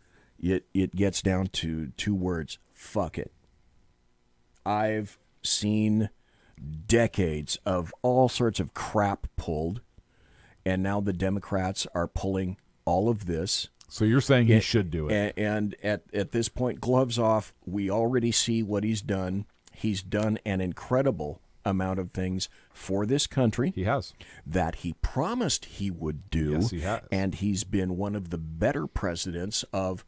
it gets down to 2 words: fuck it. I've seen decades of all sorts of crap pulled, and now the Democrats are pulling all of this. So you're saying he should do it. And at this point, gloves off, we already see what he's done. He's done an incredible amount of things for this country. He has. That he promised he would do. Yes, he has. And he's been one of the better presidents of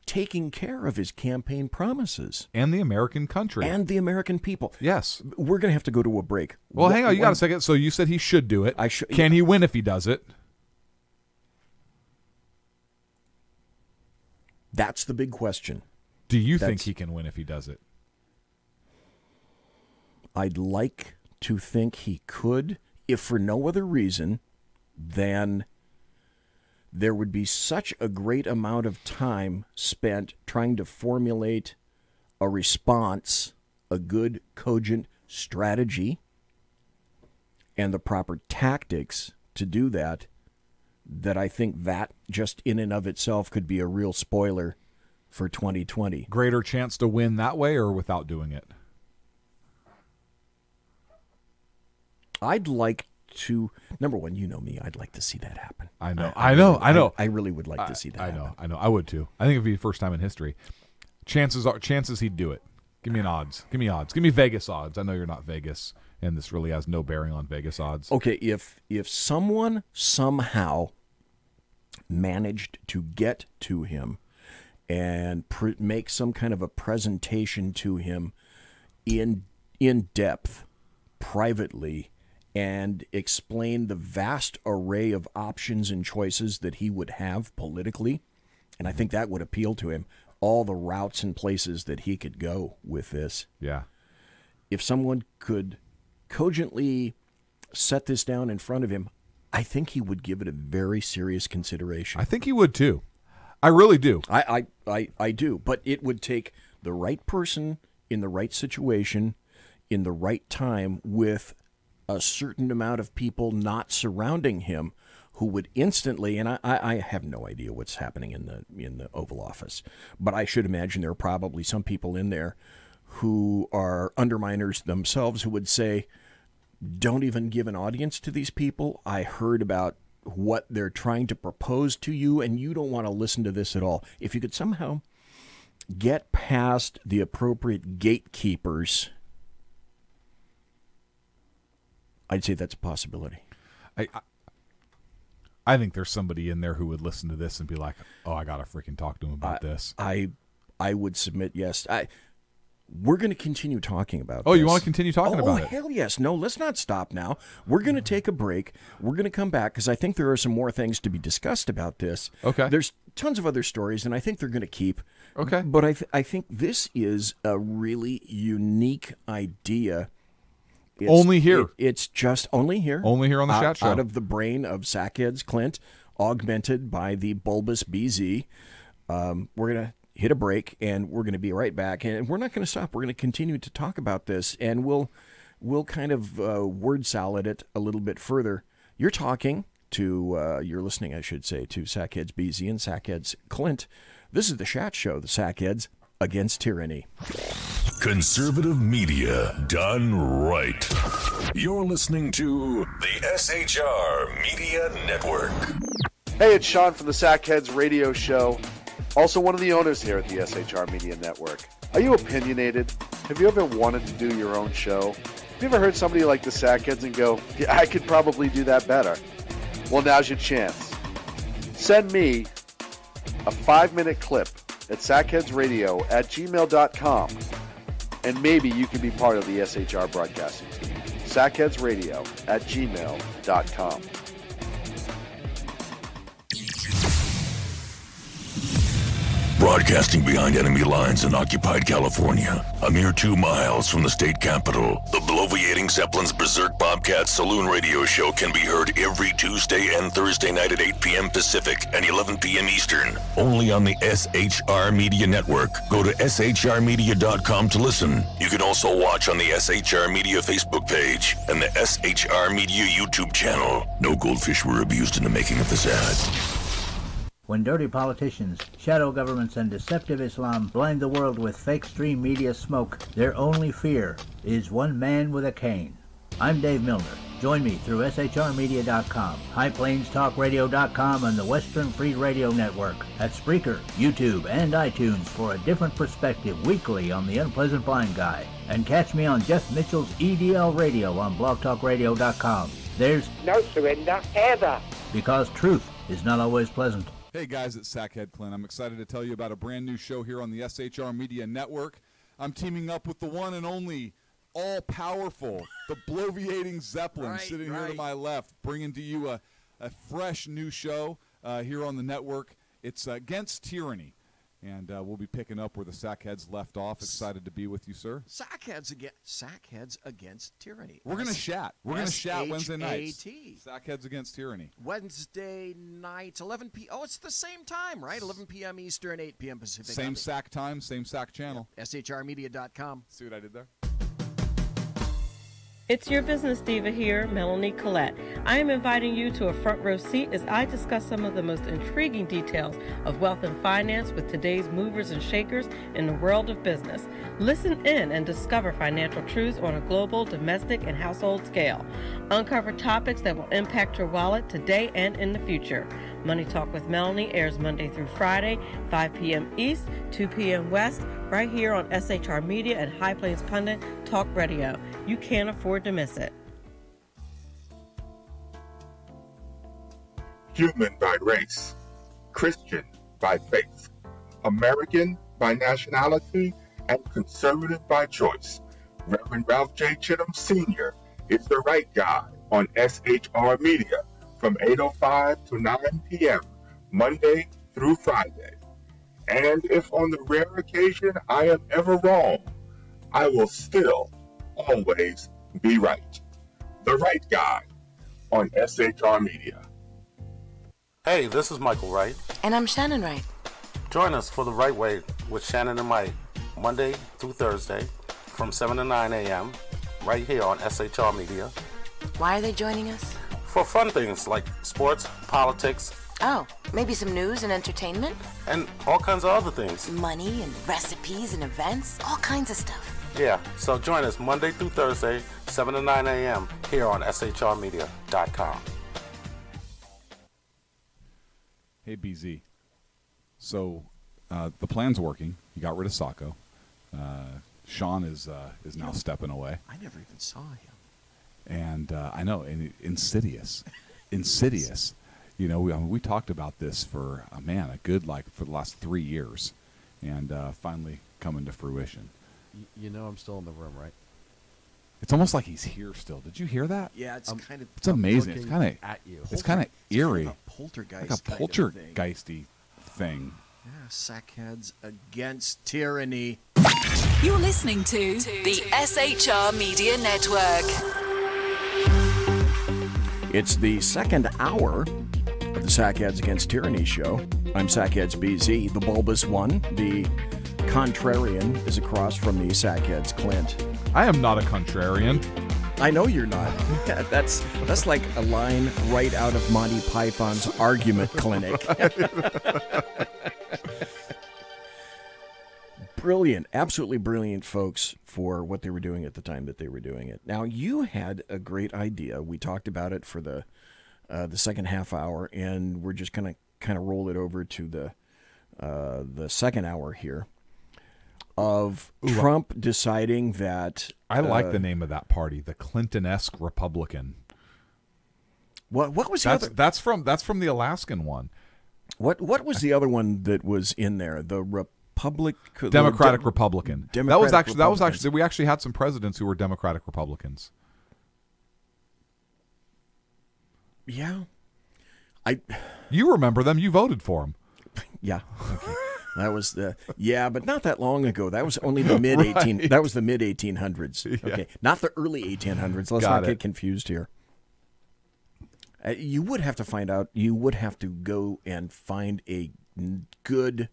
taking care of his campaign promises. And the American country. And the American people. Yes. We're going to have to go to a break. Well, hang on. You got a second. So you said he should do it. Can he win if he does it? That's the big question. Do you think he can win if he does it? I'd like to think he could, if for no other reason than there would be such a great amount of time spent trying to formulate a response, a good, cogent strategy, and the proper tactics to do that, that I think that just in and of itself could be a real spoiler for 2020. Greater chance to win that way or without doing it? I'd like to, number one, you know me, I'd like to see that happen. I know. I really would like to see that happen. I know. I would too. I think it'd be the first time in history. Chances he'd do it. Give me an odds. Give me odds. Give me Vegas odds. I know you're not Vegas, and this really has no bearing on Vegas odds. Okay, if someone somehow managed to get to him and make some kind of a presentation to him in depth, privately, and explain the vast array of options and choices that he would have politically, and I think that would appeal to him, all the routes and places that he could go with this. Yeah. If someone could cogently set this down in front of him, I think he would give it a very serious consideration. I think he would too. I really do. I do. But it would take the right person in the right situation in the right time with a certain amount of people not surrounding him who would instantly, and I have no idea what's happening in the Oval Office, but I should imagine there are probably some people in there who are underminers themselves who would say, don't even give an audience to these people. I heard about what they're trying to propose to you, and you don't want to listen to this at all. If you could somehow get past the appropriate gatekeepers, I'd say that's a possibility. I think there's somebody in there who would listen to this and be like, oh, I got to freaking talk to him about this. I would submit yes. We're going to continue talking about this. Oh, you want to continue talking about it? Oh, hell yes. No, let's not stop now. We're going to take a break. We're going to come back because I think there are some more things to be discussed about this. Okay. There's tons of other stories, and I think they're going to keep. Okay. But I think this is a really unique idea. Only here. It's just only here. Only here on the Chat Show. Out of the brain of Sackheads Clint, augmented by the bulbous BZ. We're going to hit a break, and we're going to be right back. And we're not going to stop. We're going to continue to talk about this, and we'll kind of word salad it a little bit further. You're talking to, you're listening, I should say, to Sackheads BZ and Sackheads Clint. This is the Chat Show, the Sackheads Against Tyranny. Conservative media done right. You're listening to the SHR Media Network. Hey, it's Sean from the Sackheads Radio Show. Also one of the owners here at the SHR Media Network. Are you opinionated? Have you ever wanted to do your own show? Have you ever heard somebody like the Sackheads and go, yeah, I could probably do that better? Well, now's your chance. Send me a 5-minute clip at sackheadsradio@gmail.com, and maybe you can be part of the SHR broadcasting team. sackheadsradio@gmail.com. Broadcasting behind enemy lines in occupied California, a mere 2 miles from the state capitol, the bloviating Zeppelin's Berserk Bobcat Saloon Radio Show can be heard every Tuesday and Thursday night at 8 p.m. Pacific and 11 p.m. Eastern, only on the SHR Media Network. Go to shrmedia.com to listen. You can also watch on the SHR Media Facebook page and the SHR Media YouTube channel. No goldfish were abused in the making of this ad. When dirty politicians, shadow governments, and deceptive Islam blind the world with fake stream media smoke, their only fear is one man with a cane. I'm Dave Milner. Join me through shrmedia.com, highplainstalkradio.com, and the Western Free Radio Network at Spreaker, YouTube, and iTunes for a different perspective weekly on the Unpleasant Blind Guy. And catch me on Jeff Mitchell's EDL Radio on blogtalkradio.com. There's no surrender ever, because truth is not always pleasant. Hey guys, it's Sackhead Clint. I'm excited to tell you about a brand new show here on the SHR Media Network. I'm teaming up with the one and only all-powerful, the bloviating Zeppelin, sitting here to my left, bringing to you a fresh new show here on the network. It's Against Tyranny. And we'll be picking up where the Sackheads left off. Excited to be with you, sir. Sackheads Against Tyranny. We're going to chat. We're going to chat Wednesday nights. S-H-A-T. Sackheads Against Tyranny. Wednesday night, 11 p.m. Oh, it's the same time, right? 11 p.m. Eastern, 8 p.m. Pacific. Same SAC time, same SAC channel. Yep. SHRmedia.com. See what I did there? It's your business diva here, Melanie Collette. I am inviting you to a front row seat as I discuss some of the most intriguing details of wealth and finance with today's movers and shakers in the world of business. Listen in and discover financial truths on a global, domestic, and household scale. Uncover topics that will impact your wallet today and in the future. Money Talk with Melanie airs Monday through Friday, 5 p.m. East, 2 p.m. West, right here on SHR Media and High Plains Pundit Talk Radio. You can't afford to miss it. Human by race, Christian by faith, American by nationality, and conservative by choice. Reverend Ralph J. Chittum Sr. is the right guy on SHR Media from 8:05 to 9 p.m. Monday through Friday. And if on the rare occasion I am ever wrong, I will still always be right. The right guy on SHR Media. Hey, this is Michael Wright. And I'm Shannon Wright. Join us for The Right Way with Shannon and Mike, Monday through Thursday from 7 to 9 a.m. right here on SHR Media. Why are they joining us? For fun things like sports, politics. Oh, maybe some news and entertainment? And all kinds of other things. Money and recipes and events, all kinds of stuff. Yeah, so join us Monday through Thursday, 7 to 9 a.m. here on shrmedia.com. Hey, BZ. So the plan's working. You got rid of Sacco. Sean is now stepping away. I never even saw him. And I know, and insidious. You know, we talked about this for for the last 3 years, and finally coming to fruition. You know, I'm still in the room, right? It's almost like he's here still. Did you hear that? Yeah, it's kind of. It's amazing. It's kind of at you. It's kind of eerie. Kind of poltergeist. Like a poltergeisty thing. Yeah, sackheads against tyranny. You're listening to the SHR Media Network. It's the second hour of the Sackheads Against Tyranny show. I'm Sackheads BZ, the bulbous one. The contrarian is across from me, Sackheads Clint. I am not a contrarian. I know you're not. Yeah, that's like a line right out of Monty Python's Argument Clinic. Brilliant, absolutely brilliant folks for what they were doing at the time that they were doing it. Now, you had a great idea. We talked about it for the second half hour, and we're just going to kind of roll it over to the second hour here of Trump deciding that... I like the name of that party, the Clinton-esque Republican. What was the other? That's from the Alaskan one. What was the other one that was in there? The Democratic Republican. That was actually we actually had some presidents who were Democratic Republicans. Yeah. You remember them, you voted for them. Yeah. Okay. That was but not that long ago. That was only the mid 1800s. Yeah. Okay. Not the early 1800s. Let's not get confused here. You would have to go and find a good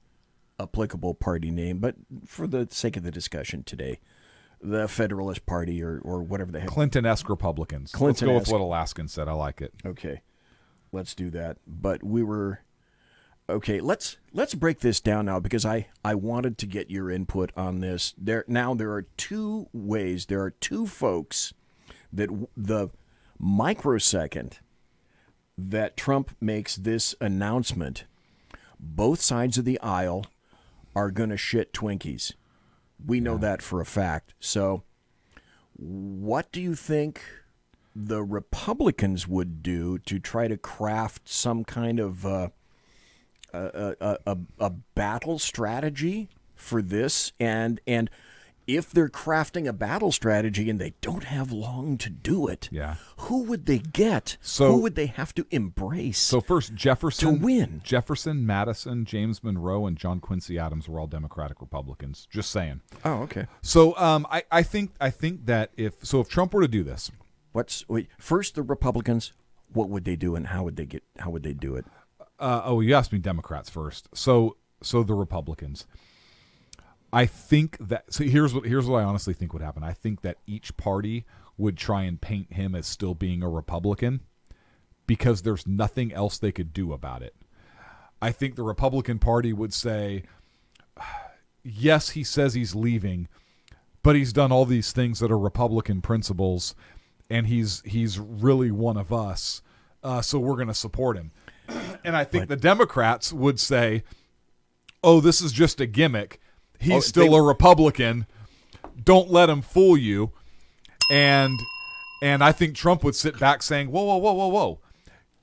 applicable party name, but for the sake of the discussion today, the Federalist Party or whatever the heck. Clinton-esque Republicans. Let's go with what Alaskan said. I like it. Okay. Let's do that. But let's break this down now, because I wanted to get your input on this. There are two ways. There are two folks that the microsecond that Trump makes this announcement, both sides of the aisle are going to shit Twinkies. We know that for a fact. So what do you think the Republicans would do to try to craft some kind of a battle strategy for this? And if they're crafting a battle strategy and they don't have long to do it, who would they get? Who would they have to embrace? So first, Jefferson to win. Jefferson, Madison, James Monroe, and John Quincy Adams were all Democratic Republicans. Just saying. Oh, okay. So I think that if Trump were to do this, first the Republicans, what would they do and how would they do it? You asked me Democrats first. So the Republicans. I think that here's what I honestly think would happen. I think that each party would try and paint him as still being a Republican because there's nothing else they could do about it. I think the Republican Party would say, yes, he says he's leaving, but he's done all these things that are Republican principles, and he's really one of us, so we're going to support him. And I think the Democrats would say, oh, this is just a gimmick. He's still a Republican. Don't let him fool you. And I think Trump would sit back saying, whoa.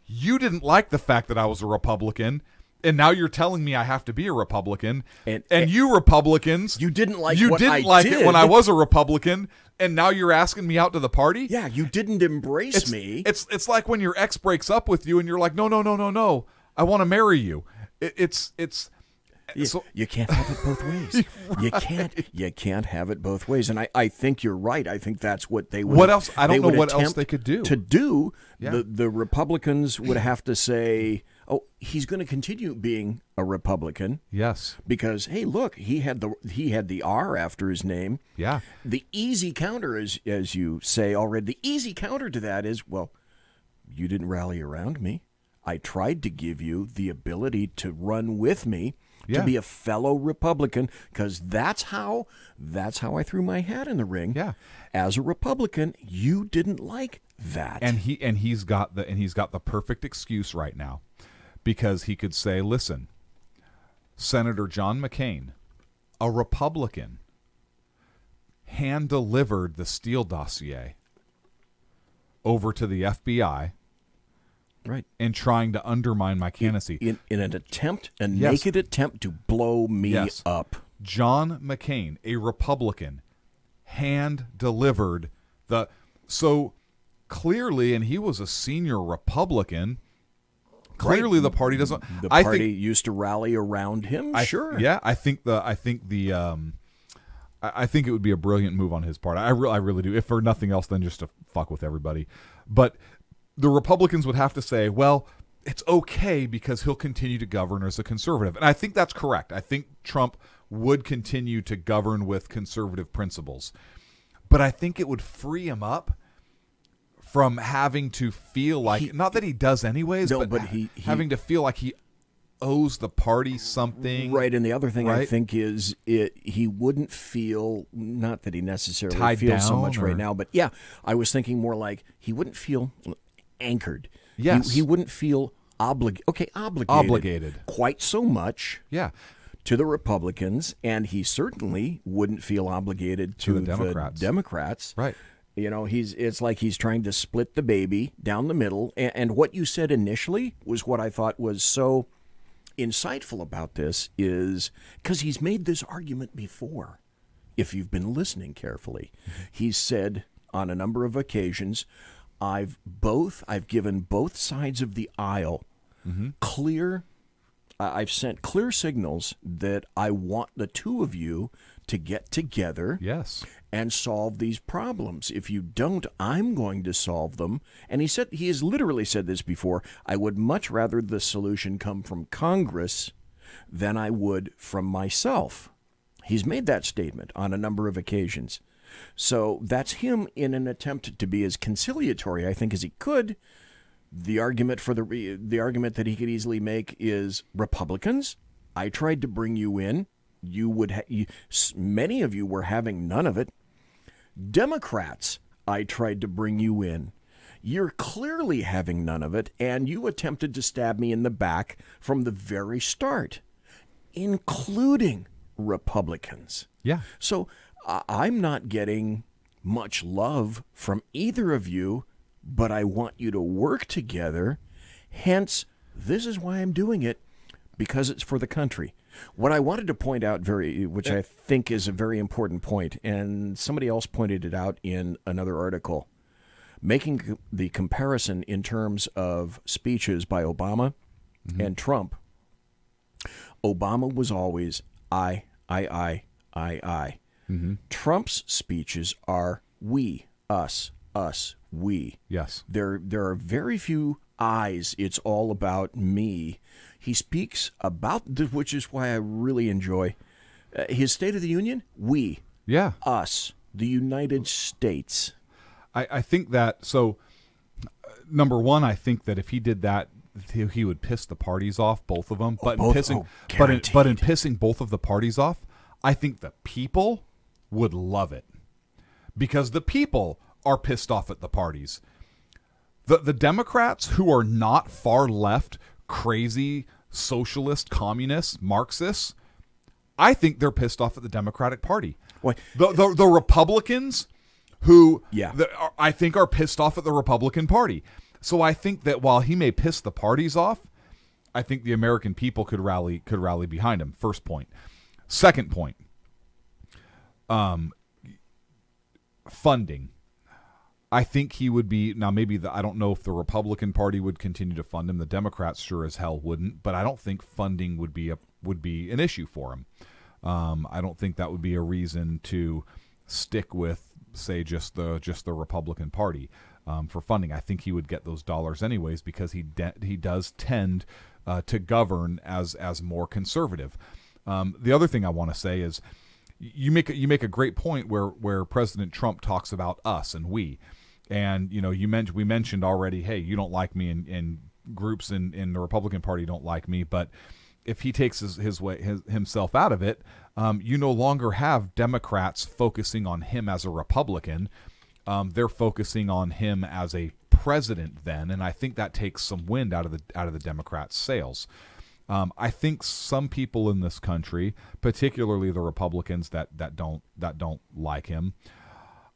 You didn't like the fact that I was a Republican, and now you're telling me I have to be a Republican. And you Republicans, you didn't like it when I was a Republican, and now you're asking me out to the party? Yeah, you didn't embrace me. It's like when your ex breaks up with you and you're like, no. I want to marry you. You can't have it both ways. You can't have it both ways. And I think you're right. I think that's what they would. What else? I don't know what else they could do. The Republicans would have to say, "Oh, he's going to continue being a Republican." Yes. Because hey, look, he had the R after his name. Yeah. The easy counter is, as you say already, the easy counter to that is, well, you didn't rally around me. I tried to give you the ability to run with me. To be a fellow Republican, because that's how I threw my hat in the ring. Yeah. As a Republican, you didn't like that. And he's got the perfect excuse right now, because he could say, listen, Senator John McCain, a Republican, hand delivered the Steele dossier over to the FBI. Right. And trying to undermine my candidacy. In an attempt, naked attempt to blow me up. John McCain, a Republican, hand-delivered so clearly, and he was a senior Republican, clearly the party doesn't... The party used to rally around him, sure. Yeah, I think it would be a brilliant move on his part. I really do, if for nothing else than just to fuck with everybody. But... the Republicans would have to say, well, it's okay because he'll continue to govern as a conservative. And I think that's correct. I think Trump would continue to govern with conservative principles. But I think it would free him up from having to feel like, not that he does anyways, but having to feel like he owes the party something. Right, and the other thing I think is he wouldn't feel, not that he necessarily tied feels so down much right now, but yeah, I was thinking more like he wouldn't feel... anchored. Yes. He wouldn't feel obligated quite so much to the Republicans, and he certainly wouldn't feel obligated to the Democrats. Right. You know, it's like he's trying to split the baby down the middle. And what you said initially was what I thought was so insightful about this, is because he's made this argument before, if you've been listening carefully. He's said on a number of occasions, I've given both sides of the aisle I've sent clear signals that I want the two of you to get together and solve these problems. If you don't, I'm going to solve them. And he has literally said this before, I would much rather the solution come from Congress than I would from myself. He's made that statement on a number of occasions. So that's him in an attempt to be as conciliatory, I think, as he could. The argument the argument that he could easily make is, Republicans, I tried to bring you in. Many of you were having none of it. Democrats, I tried to bring you in. You're clearly having none of it, and you attempted to stab me in the back from the very start, including Republicans. Yeah. So I'm not getting much love from either of you, but I want you to work together. Hence, this is why I'm doing it, because it's for the country. What I wanted to point out, which I think is a very important point, and somebody else pointed it out in another article, making the comparison in terms of speeches by Obama and Trump. Obama was always I. Trump's speeches are we, us, we. Yes. There are very few I's. It's all about me. He speaks about, which is why I really enjoy his State of the Union. We. Yeah. Us. The United States. I think that, so, number one, I think that if he did that, he would piss the parties off, both of them. But in pissing both of the parties off, I think the people would love it, because the people are pissed off at the parties. The Democrats, who are not far left, crazy, socialist, communist, Marxists, I think they're pissed off at the Democratic Party. The Republicans, who I think are pissed off at the Republican Party. So I think that while he may piss the parties off, I think the American people could rally behind him. First point. Second point. Funding. I think he would be, now maybe I don't know if the Republican Party would continue to fund him. The Democrats sure as hell wouldn't, but I don't think funding would be an issue for him. I don't think that would be a reason to stick with, say, just the Republican Party for funding. I think he would get those dollars anyways because he does tend to govern as more conservative. The other thing I want to say is you make a great point where President Trump talks about us and we, and we mentioned already, hey, you don't like me, and groups in the Republican Party don't like me, but if he takes himself out of it, you no longer have Democrats focusing on him as a Republican. They're focusing on him as a president then, and I think that takes some wind out of the Democrats' sails. I think some people in this country, particularly the Republicans that don't like him,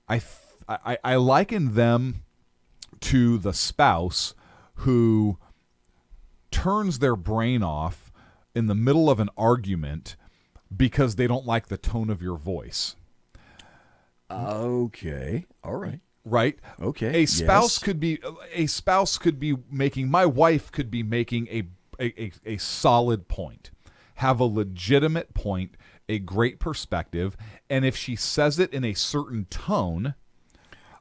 I liken them to the spouse who turns their brain off in the middle of an argument because they don't like the tone of your voice. Okay. All right. Right? Okay. A spouse could be making, my wife could be making a solid point, have a legitimate point, a great perspective, and if she says it in a certain tone,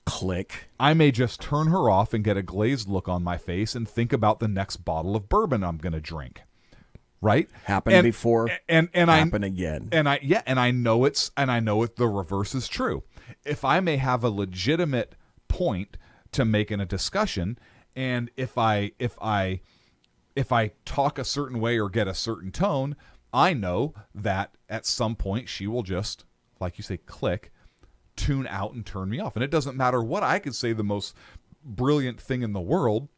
click, I may just turn her off and get a glazed look on my face and think about the next bottle of bourbon I'm going to drink. Right? Happened before, and happen again. And I know the reverse is true. If I may have a legitimate point to make in a discussion, and if I talk a certain way or get a certain tone, I know that at some point she will just, like you say, click, tune out and turn me off. And it doesn't matter what, I could say the most brilliant thing in the world,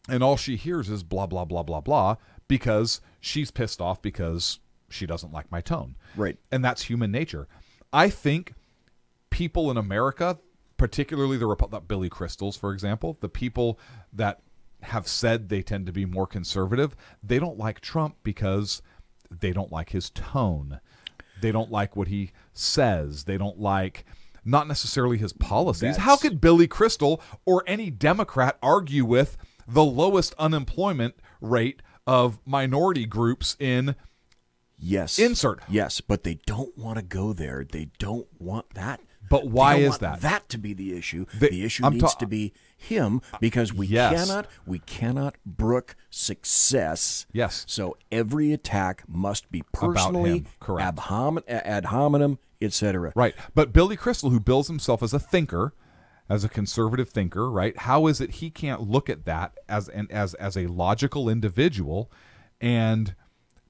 and all she hears is blah, blah, blah, blah, blah, because she's pissed off because she doesn't like my tone. Right. And that's human nature. I think people in America, particularly the Billy Crystals, for example, the people that have said they tend to be more conservative, they don't like Trump because they don't like his tone. They don't like what he says. They don't like, not necessarily his policies. How could Billy Crystal or any Democrat argue with the lowest unemployment rate of minority groups in insert? Yes, but they don't want to go there. They don't want that. But why is that? That to be the issue. The issue needs to be him, because we cannot brook success. Yes. So every attack must be personally, ad hominem, etc. Right. But Billy Crystal, who bills himself as a thinker, as a conservative thinker, right? How is it he can't look at that as a logical individual and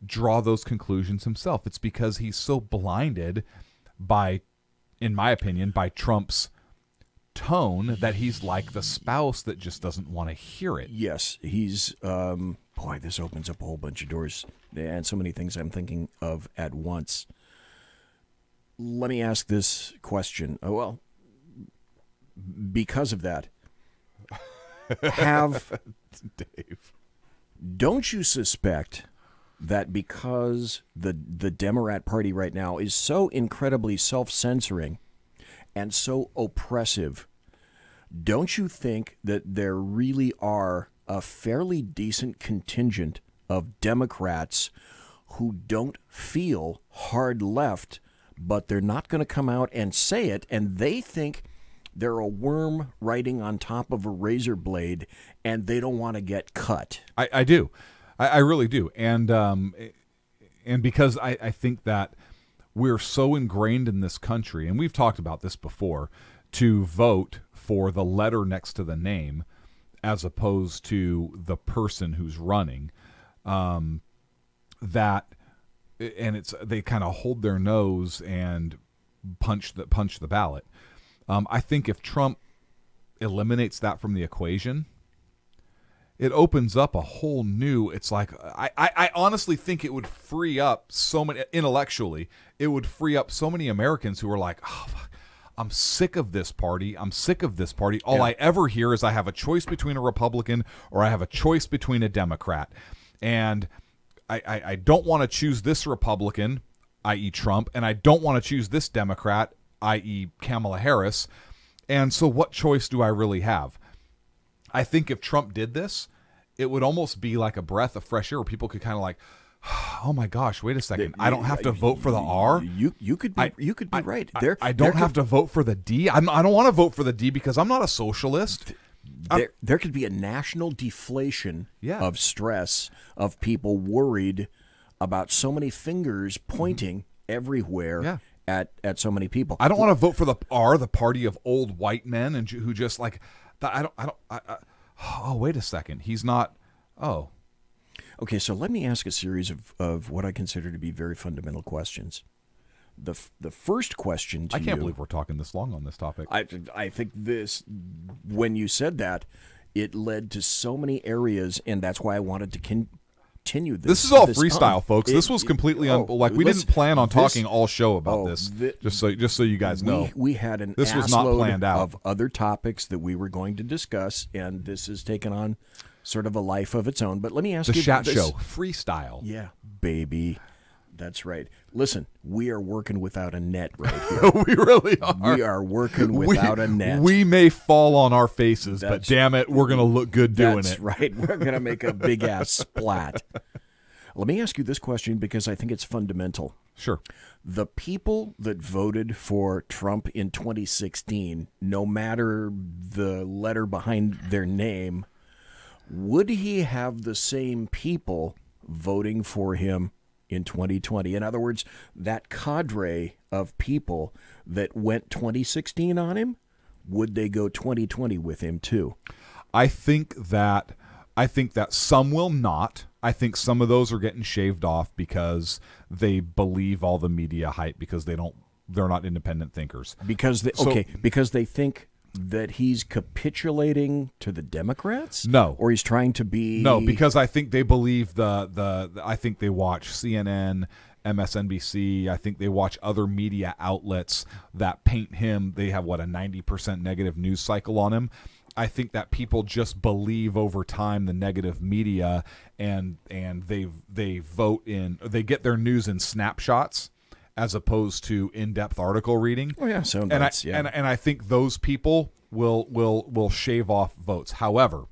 draw those conclusions himself? It's because he's so blinded by, in my opinion, by Trump's tone, that he's like the spouse that just doesn't want to hear it. Yes, he's boy, this opens up a whole bunch of doors and so many things I'm thinking of at once. Let me ask this question. Because of that, Dave, don't you suspect that because the Democrat Party right now is so incredibly self-censoring and so oppressive, don't you think that there really are a fairly decent contingent of Democrats who don't feel hard left, but they're not going to come out and say it, and they think they're a worm riding on top of a razor blade, and they don't want to get cut? I do. I really do. And because I think that we're so ingrained in this country, and we've talked about this before, to vote for the letter next to the name as opposed to the person who's running, that, and they kind of hold their nose and punch the ballot. I think if Trump eliminates that from the equation, it opens up a whole new, it's like, I honestly think it would free up so many, intellectually, it would free up so many Americans who are like, oh, fuck, I'm sick of this party. I'm sick of this party. All I ever hear is I have a choice between a Republican or I have a choice between a Democrat. And I don't want to choose this Republican, i.e. Trump, and I don't want to choose this Democrat, i.e. Kamala Harris. And so what choice do I really have? I think if Trump did this, it would almost be like a breath of fresh air where people could kind of like, Oh my gosh! Wait a second. I don't have to vote for the R. You could be right. I don't have to vote for the D. I don't want to vote for the D because I'm not a socialist. There could be a national deflation of stress of people worried about so many fingers pointing everywhere at so many people. I don't want to vote for the R, the party of old white men, and who just like oh, wait a second. He's not. Oh. Okay, so let me ask a series of what I consider to be very fundamental questions. The first question to you... I can't believe we're talking this long on this topic. I think this, when you said that, it led to so many areas, and that's why I wanted to continue this. This is all freestyle, folks. This was completely we didn't plan on talking all show about this. Just so you guys know, we had this was not planned out of other topics that we were going to discuss, and this has taken on sort of a life of its own. But let me ask you the chat show freestyle. Yeah, baby. That's right. Listen, we are working without a net right here. We really are. We are working without a net. We may fall on our faces, but damn it, we're going to look good doing it. That's right. We're going to make a big-ass splat. Let me ask you this question because I think it's fundamental. Sure. The people that voted for Trump in 2016, no matter the letter behind their name, would he have the same people voting for him in 2020? In other words, that cadre of people that went 2016 on him, would they go 2020 with him too? I think that some will not. I think some of those are getting shaved off because they believe all the media hype because they're not independent thinkers. Because they think that he's capitulating to the Democrats? No. Or he's trying to be... No, because I think they believe I think they watch CNN, MSNBC. I think they watch other media outlets that paint him. They have, a 90% negative news cycle on him. I think that people just believe over time the negative media and they vote in, they get their news in snapshots as opposed to in-depth article reading. Oh yeah, so nuts, and I think those people will shave off votes. However,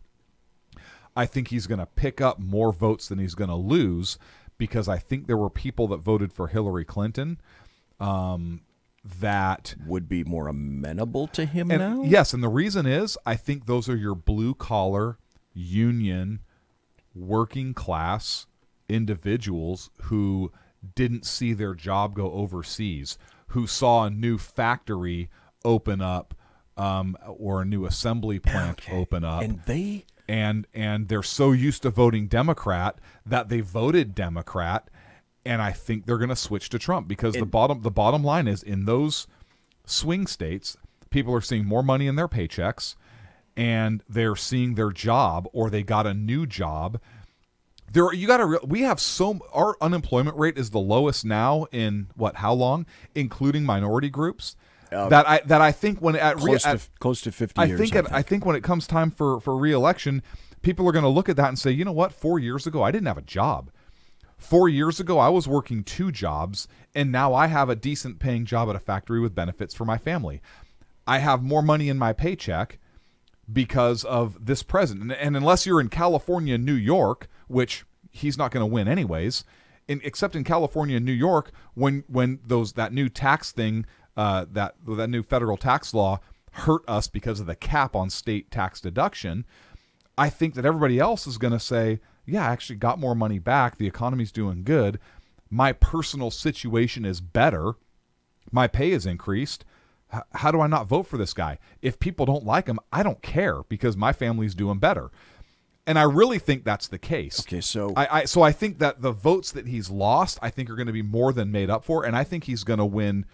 I think he's going to pick up more votes than he's going to lose because I think there were people that voted for Hillary Clinton that would be more amenable to him now. Yes, and the reason is I think those are your blue-collar, union, working-class individuals who didn't see their job go overseas, who saw a new factory open up or a new assembly plant open up. And they're so used to voting Democrat that they voted Democrat, and I think they're going to switch to Trump because the bottom line is in those swing states, people are seeing more money in their paychecks, and they're seeing their job or they got a new job. Our unemployment rate is the lowest now in how long, including minority groups. That I think when close to 50 years. I think when it comes time for re-election, people are going to look at that and say, you know what? 4 years ago, I didn't have a job. 4 years ago, I was working 2 jobs, and now I have a decent paying job at a factory with benefits for my family. I have more money in my paycheck because of this president. And unless you're in California and New York, which he's not going to win anyways, except in California and New York, when that new tax thing, that new federal tax law hurt us because of the cap on state tax deduction, I think that everybody else is going to say, yeah, I actually got more money back. The economy's doing good. My personal situation is better. My pay is increased. How do I not vote for this guy? If people don't like him, I don't care because my family's doing better. And I really think that's the case. Okay, so I think that the votes that he's lost, I think are going to be more than made up for, and I think he's going to win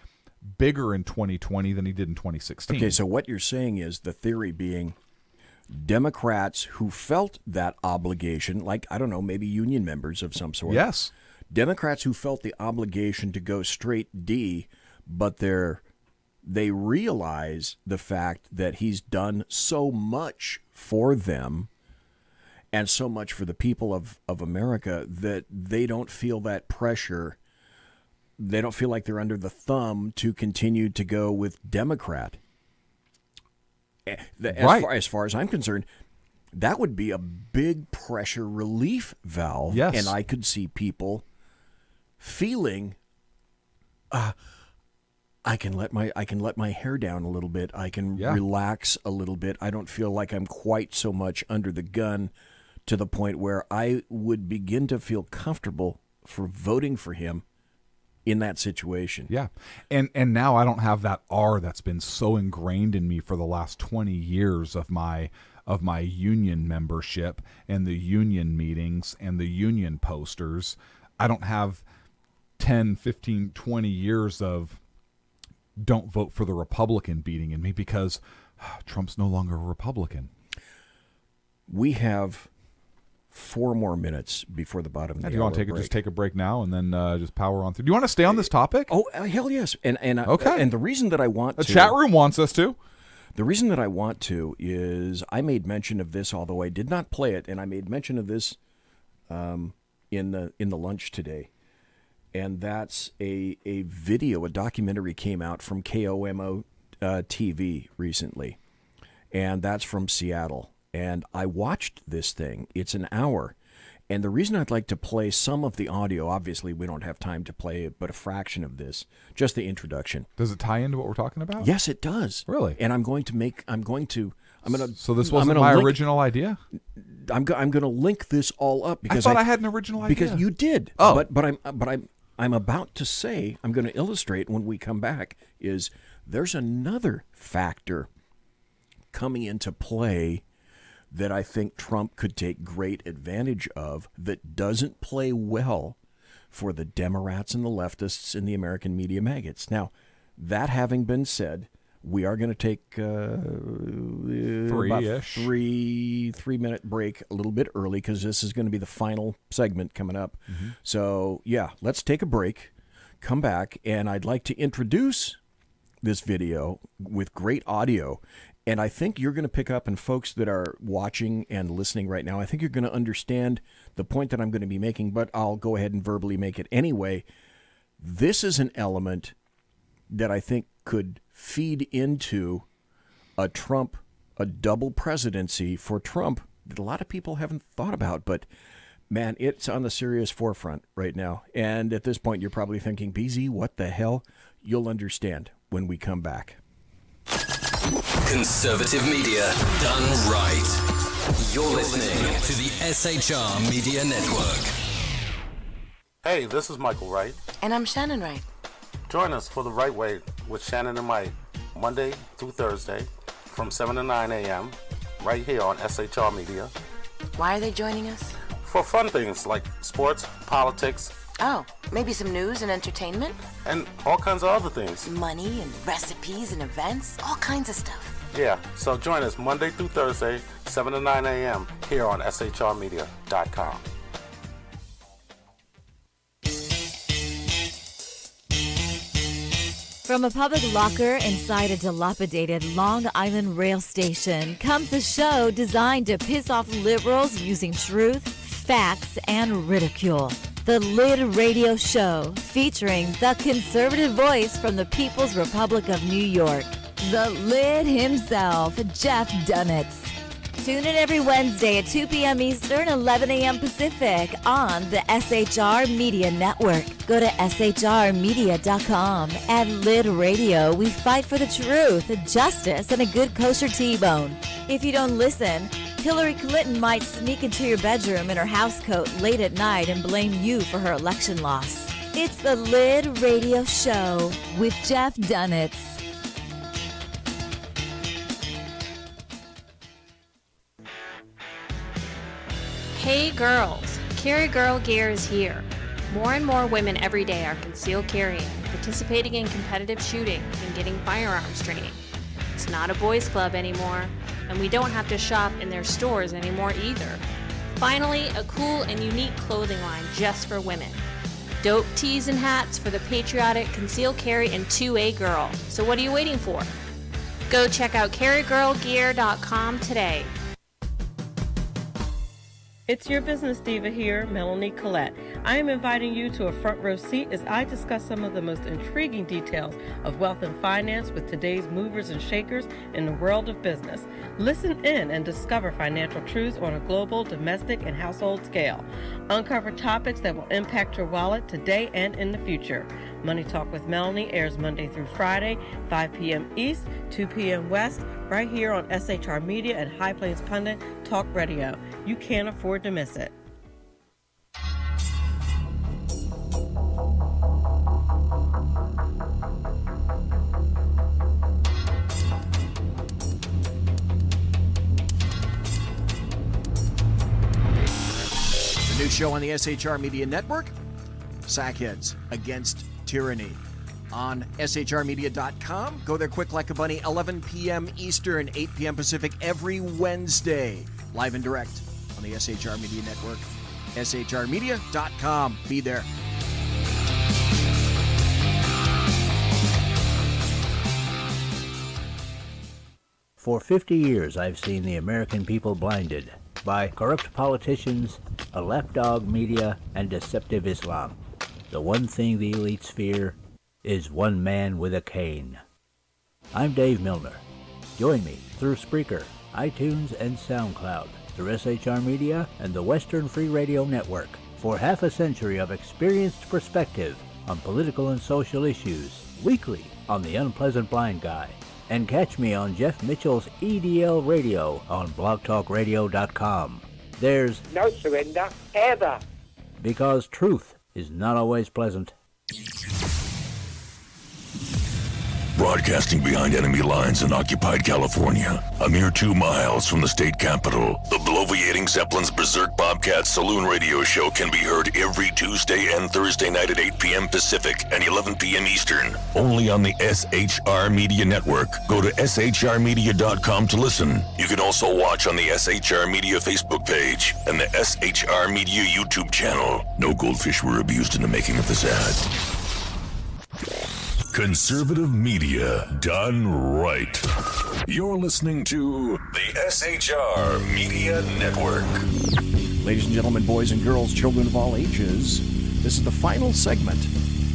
bigger in 2020 than he did in 2016. Okay, so what you're saying is the theory being Democrats who felt that obligation, like, I don't know, maybe union members of some sort. Yes. Democrats who felt the obligation to go straight D, but they realize the fact that he's done so much for them and so much for the people of America that they don't feel that pressure. They don't feel like they're under the thumb to continue to go with Democrat. As far as I'm concerned, that would be a big pressure relief valve. Yes. And I could see people feeling, I can let my hair down a little bit. I can relax a little bit. I don't feel like I'm quite so much under the gun to the point where I would begin to feel comfortable for voting for him in that situation. Yeah. And now I don't have that R that's been so ingrained in me for the last 20 years of my union membership and the union meetings and the union posters. I don't have 10, 15, 20 years of don't vote for the Republican beating in me because Trump's no longer a Republican. We have 4 more minutes before the bottom of the hour. Do you want to just take a break now and then just power on through? Do you want to stay on this topic? Oh, hell yes. And okay. And the reason that I want the chat room wants us to. The reason that I want to is I made mention of this, although I did not play it, and I made mention of this in the lunch today. And that's a video, a documentary came out from KOMO TV recently, and that's from Seattle. And I watched this thing. It's an hour. And the reason I'd like to play some of the audio, obviously we don't have time to play it, but a fraction of this, just the introduction. Does it tie into what we're talking about? Yes, it does. Really? And So this wasn't my original idea? I'm going to link this all up because I thought I had an original idea. Because you did. Oh. But I'm about to say, I'm going to illustrate when we come back, is there's another factor coming into play that I think Trump could take great advantage of that doesn't play well for the Democrats and the leftists and the American media maggots. Now, that having been said, we are going to take about three-minute break a little bit early because this is going to be the final segment coming up. Mm-hmm. So, yeah, let's take a break, come back, and I'd like to introduce this video with great audio. And I think you're going to pick up, and folks that are watching and listening right now, I think you're going to understand the point that I'm going to be making, but I'll go ahead and verbally make it anyway. This is an element that I think could feed into a double presidency for Trump that a lot of people haven't thought about. But, man, it's on the serious forefront right now. And at this point, you're probably thinking, BZ, what the hell? You'll understand when we come back. Conservative media done right. You're listening to the SHR Media Network. Hey, this is Michael Wright. And I'm Shannon Wright. Join us for The Right Way with Shannon and Mike, Monday through Thursday from 7 to 9 a.m. right here on SHR Media. Why are they joining us? For fun things like sports, politics. Oh, maybe some news and entertainment? And all kinds of other things. Money and recipes and events, all kinds of stuff. Yeah, so join us Monday through Thursday, 7 to 9 a.m. here on shrmedia.com. From a public locker inside a dilapidated Long Island rail station comes a show designed to piss off liberals using truth, facts, and ridicule. The Lid Radio Show, featuring the conservative voice from the People's Republic of New York, the Lid himself, Jeff Dunitz. Tune in every Wednesday at 2 p.m. Eastern, 11 a.m. Pacific on the SHR Media Network. Go to shrmedia.com. At Lid Radio, we fight for the truth, justice, and a good kosher T-bone. If you don't listen, Hillary Clinton might sneak into your bedroom in her housecoat late at night and blame you for her election loss. It's the Lid Radio Show with Jeff Dunitz. Hey girls, Carry Girl Gear is here. More and more women every day are concealed carrying, participating in competitive shooting, and getting firearms training. It's not a boys' club anymore, and we don't have to shop in their stores anymore either. Finally, a cool and unique clothing line just for women. Dope tees and hats for the patriotic concealed carry and 2A girl. So what are you waiting for? Go check out carrygirlgear.com today. It's your business diva here, Melanie Collette. I am inviting you to a front row seat as I discuss some of the most intriguing details of wealth and finance with today's movers and shakers in the world of business. Listen in and discover financial truths on a global, domestic, and household scale. Uncover topics that will impact your wallet today and in the future. Money Talk with Melanie airs Monday through Friday, 5 p.m. East, 2 p.m. West, right here on SHR Media and High Plains Pundit Talk Radio. You can't afford to miss it. The new show on the SHR Media Network, Sackheads Against Tyranny. On shrmedia.com. Go there quick like a bunny, 11 p.m. Eastern, 8 p.m. Pacific, every Wednesday. Live and direct on the SHR Media Network. shrmedia.com. Be there. For 50 years, I've seen the American people blinded by corrupt politicians, a lapdog media, and deceptive Islam. The one thing the elites fear is one man with a cane. I'm Dave Milner. Join me through Spreaker, iTunes, and SoundCloud, through SHR Media and the Western Free Radio Network, for half a century of experienced perspective on political and social issues, weekly on The Unpleasant Blind Guy. And catch me on Jeff Mitchell's EDL Radio on blogtalkradio.com. There's no surrender, ever. Because truth is not always pleasant. Broadcasting behind enemy lines in occupied California, a mere 2 miles from the state capitol, the bloviating Zeppelin's Berserk Bobcat Saloon Radio Show can be heard every Tuesday and Thursday night at 8 p.m. Pacific and 11 p.m. Eastern, only on the SHR Media Network. Go to shrmedia.com to listen. You can also watch on the SHR Media Facebook page and the SHR Media YouTube channel. No goldfish were abused in the making of this ad. Conservative media done right. You're listening to the SHR Media Network. Ladies and gentlemen, boys and girls, children of all ages, this is the final segment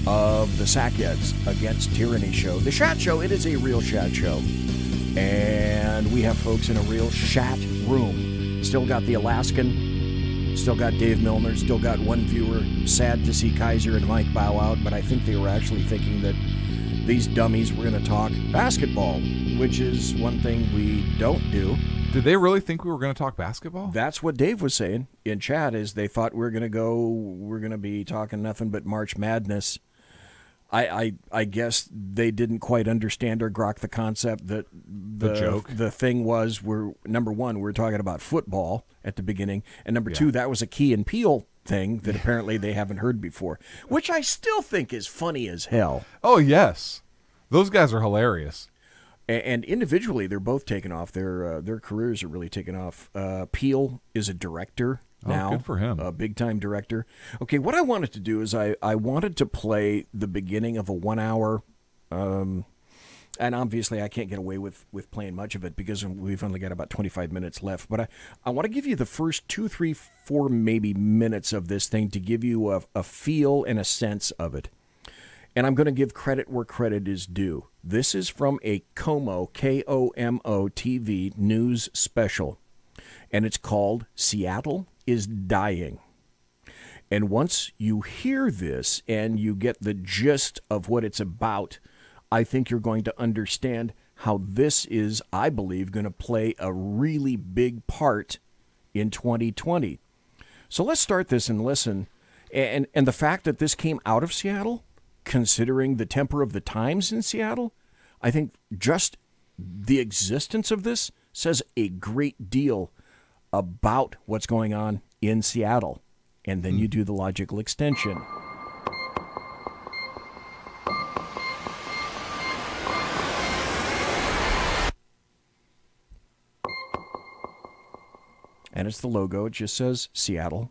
of the Sackheads Against Tyranny show. The Chat Show, it is a real chat show. And we have folks in a real chat room. Still got the Alaskan, still got Dave Milner, still got one viewer. Sad to see Kaiser and Mike bow out, but I think they were actually thinking that these dummies were going to talk basketball, which is one thing we don't do. Did they really think we were going to talk basketball? That's what Dave was saying in chat, is they thought we're going to be talking nothing but March Madness. I guess they didn't quite understand or grok the concept that the joke. The thing was, number one, we're talking about football at the beginning, and number two, that was a Key and Peele thing that apparently they haven't heard before, which I still think is funny as hell. Oh, yes. Those guys are hilarious. And individually, they're both taking off. Their careers are really taking off. Peele is a director now. Oh, good for him. A big-time director. Okay, what I wanted to do is I wanted to play the beginning of a 1 hour, and obviously I can't get away with playing much of it because we've only got about 25 minutes left. But I want to give you the first 2, 3, 4 maybe minutes of this thing to give you a feel and a sense of it. And I'm going to give credit where credit is due. This is from a KOMO, K-O-M-O TV news special, and it's called Seattle is Dying. And once you hear this and you get the gist of what it's about, I think you're going to understand how this is, I believe, going to play a really big part in 2020. So let's start this and listen. And the fact that this came out of Seattle, considering the temper of the times in Seattle, I think just the existence of this says a great deal about what's going on in Seattle. And then you do the logical extension. And it's the logo. It just says Seattle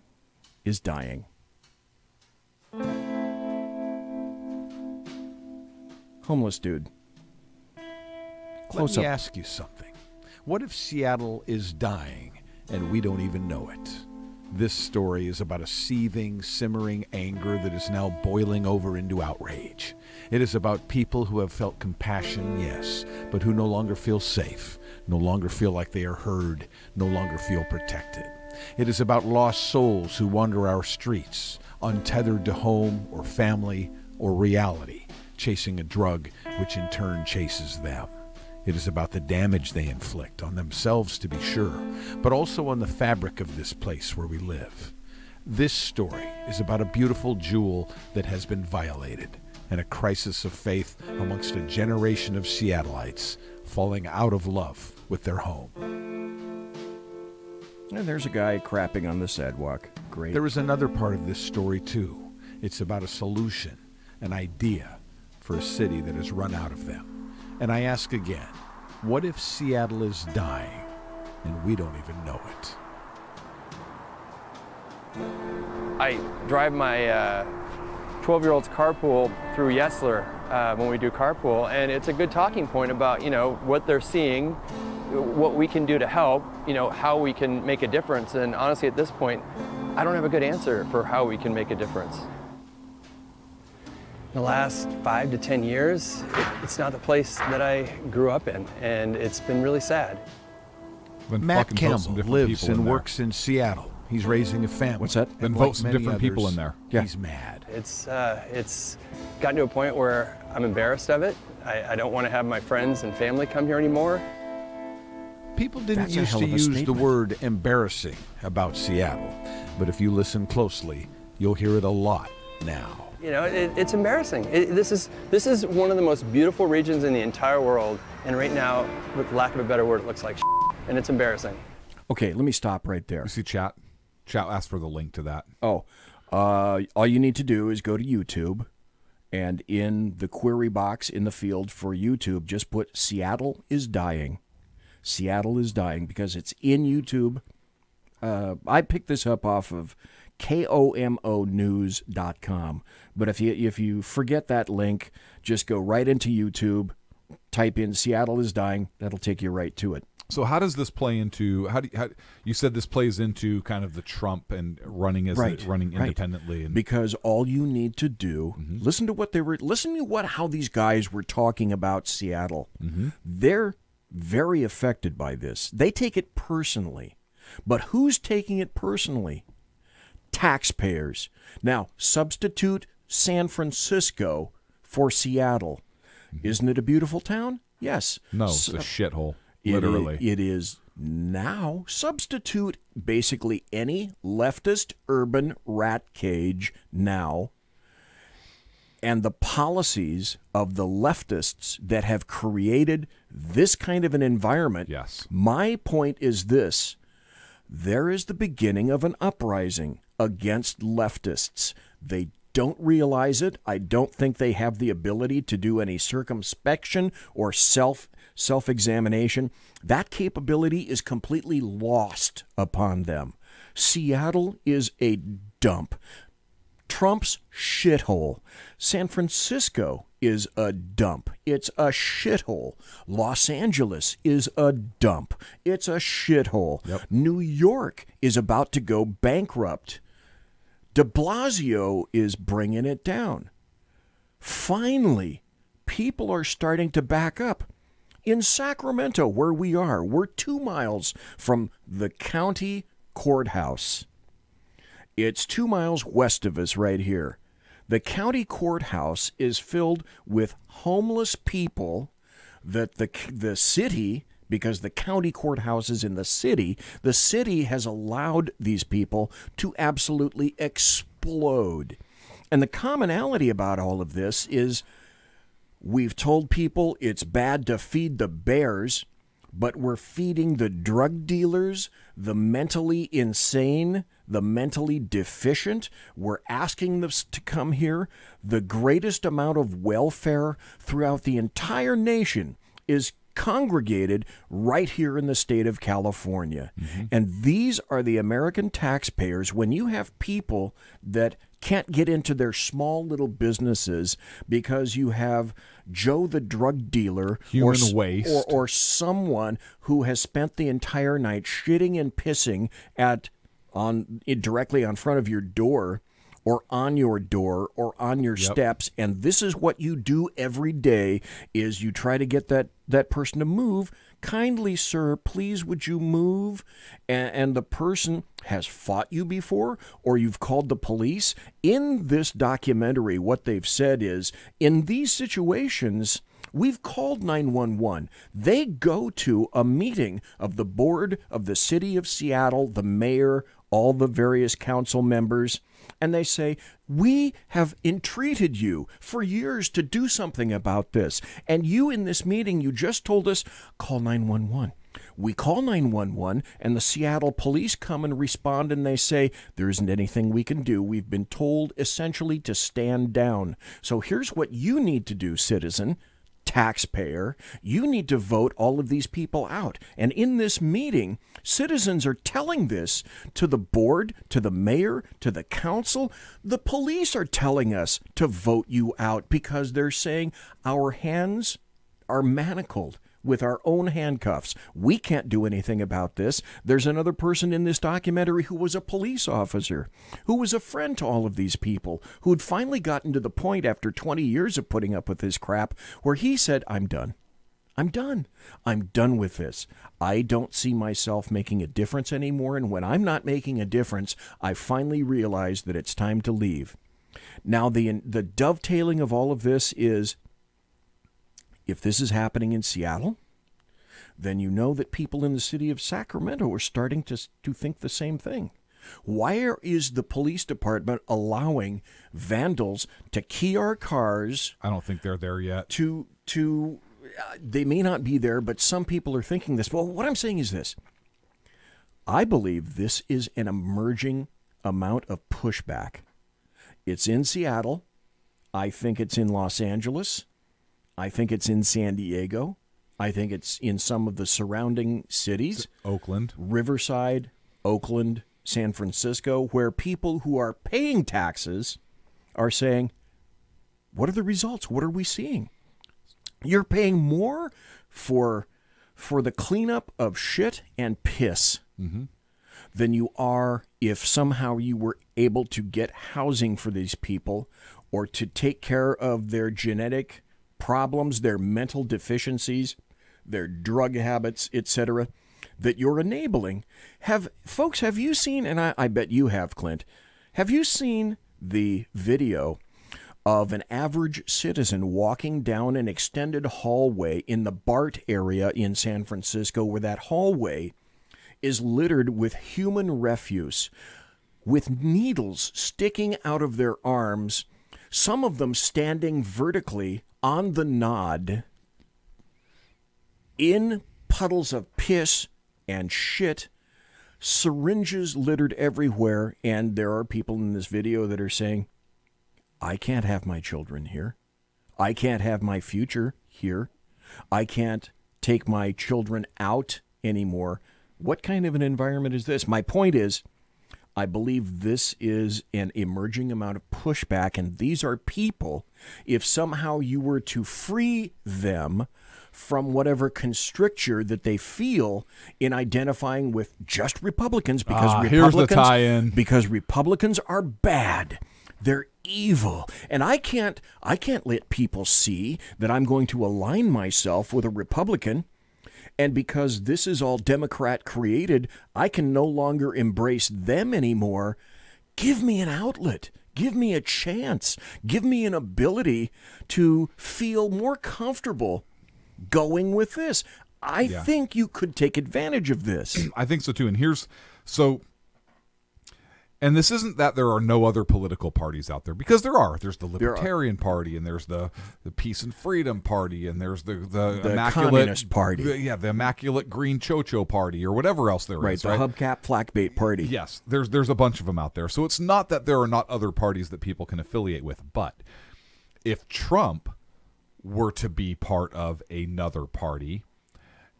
is dying. Homeless dude. Close Let me up. ask you something. What if Seattle is dying and we don't even know it? This story is about a seething, simmering anger that is now boiling over into outrage. It is about people who have felt compassion, yes, but who no longer feel safe, no longer feel like they are heard, no longer feel protected. It is about lost souls who wander our streets, untethered to home or family or reality, chasing a drug which in turn chases them. It is about the damage they inflict on themselves, to be sure, but also on the fabric of this place where we live. This story is about a beautiful jewel that has been violated, and a crisis of faith amongst a generation of Seattleites falling out of love with their home. And there's a guy crapping on the sidewalk. Great. There is another part of this story, too. It's about a solution, an idea for a city that has run out of them. And I ask again, what if Seattle is dying and we don't even know it? I drive my 12-year-old's carpool through Yesler when we do carpool, and it's a good talking point about, what they're seeing, what we can do to help, how we can make a difference. And honestly, at this point, I don't have a good answer for how we can make a difference. The last 5 to 10 years, it's not the place that I grew up in, and it's been really sad. Matt Campbell lives and works in Seattle. He's raising a family. What's that? Then vote some different people in there. Yeah. He's mad. It's gotten to a point where I'm embarrassed of it. I don't want to have my friends and family come here anymore. People didn't used to use the word embarrassing about Seattle, but if you listen closely, you'll hear it a lot now. It's embarrassing. This is one of the most beautiful regions in the entire world, and right now, with lack of a better word, it looks like shit, and it's embarrassing. Okay, let me stop right there. You see chat? Chat asked for the link to that. Oh, all you need to do is go to YouTube, and in the query box in the field for YouTube, just put Seattle is dying. Seattle is dying, because it's in YouTube. I picked this up off of KOMOnews.com. But if you forget that link, just go right into YouTube, type in Seattle is dying. That'll take you right to it. So how does this play into, how you said this plays into kind of the Trump and running independently? And because all you need to do, listen to how these guys were talking about Seattle. They're very affected by this. They take it personally. But who's taking it personally? Taxpayers. Now, substitute San Francisco for Seattle. Isn't it a beautiful town? Yes. No, it's a shithole. Literally. It is now. Substitute basically any leftist urban rat cage now, and the policies of the leftists that have created this kind of an environment. Yes. My point is this. There is the beginning of an uprising against leftists. They don't realize it. I don't think they have the ability to do any circumspection or self-examination. That capability is completely lost upon them. Seattle is a dump. Trump's shithole. San Francisco is a dump. It's a shithole. Los Angeles is a dump. It's a shithole. Yep. New York is about to go bankrupt. De Blasio is bringing it down. Finally, people are starting to back up. In Sacramento, where we are, we're 2 miles from the county courthouse. It's 2 miles west of us right here. The county courthouse is filled with homeless people that the city, because the county courthouse is in the city has allowed these people to absolutely explode. And the commonality about all of this is we've told people it's bad to feed the bears, but we're feeding the drug dealers, the mentally insane, the mentally deficient. We're asking them to come here. The greatest amount of welfare throughout the entire nation is congregated right here in the state of California. And these are the American taxpayers. When you have people that can't get into their small little businesses because you have Joe the drug dealer or someone who has spent the entire night shitting and pissing at directly on front of your door or on your steps, and this is what you do every day is you try to get that person to move. Kindly, sir, please would you move? And the person has fought you before, or you've called the police. In this documentary, what they've said is, in these situations, we've called 911. They go to a meeting of the board of the city of Seattle, the mayor, all the various council members, and they say, we have entreated you for years to do something about this. And you in this meeting, you just told us, call 911. We call 911, and the Seattle police come and respond, and they say, there isn't anything we can do. We've been told essentially to stand down. So here's what you need to do, citizen, taxpayer. You need to vote all of these people out. And in this meeting, citizens are telling this to the board, to the mayor, to the council. The police are telling us to vote you out because they're saying our hands are manacled with our own handcuffs. We can't do anything about this. There's another person in this documentary who was a police officer, who was a friend to all of these people, who had finally gotten to the point after 20 years of putting up with this crap where he said, I'm done. I'm done. I'm done with this. I don't see myself making a difference anymore, and when I'm not making a difference, I finally realize that it's time to leave. Now, the dovetailing of all of this is, if this is happening in Seattle, then you know that people in the city of Sacramento are starting to think the same thing. Why is the police department allowing vandals to key our cars? I don't think they're there yet. They may not be there, but some people are thinking this. Well, what I'm saying is this. I believe this is an emerging amount of pushback. It's in Seattle. I think it's in Los Angeles. I think it's in San Diego. I think it's in some of the surrounding cities. Oakland. Riverside, Oakland, San Francisco, where people who are paying taxes are saying, what are the results? What are we seeing? You're paying more for the cleanup of shit and piss than you are if somehow you were able to get housing for these people or to take care of their genetic problems, their mental deficiencies, their drug habits, etc., that you're enabling. Have you seen, and I bet you have, Clint, have you seen the video of an average citizen walking down an extended hallway in the BART area in San Francisco, where that hallway is littered with human refuse, with needles sticking out of their arms, some of them standing vertically on the nod in puddles of piss and shit, syringes littered everywhere, and there are people in this video that are saying, I can't have my children here. I can't have my future here. I can't take my children out anymore. What kind of an environment is this? My point is, I believe this is an emerging amount of pushback, and these are people, if somehow you were to free them from whatever constricture that they feel in identifying with just Republicans, because here's the tie-in. Because Republicans are bad. They're evil. And I can't let people see that I'm going to align myself with a Republican. And because this is all Democrat created, I can no longer embrace them anymore. Give me an outlet. Give me a chance. Give me an ability to feel more comfortable going with this. I think you could take advantage of this. I think so too. And this isn't that there are no other political parties out there, because there are. There's the Libertarian Party, and there's the Peace and Freedom Party, and there's the immaculate Communist Party. The immaculate Green Chocho Party, or whatever else there is. The Hubcap Flackbait Party. Yes, there's a bunch of them out there. So it's not that there are not other parties that people can affiliate with, but if Trump were to be part of another party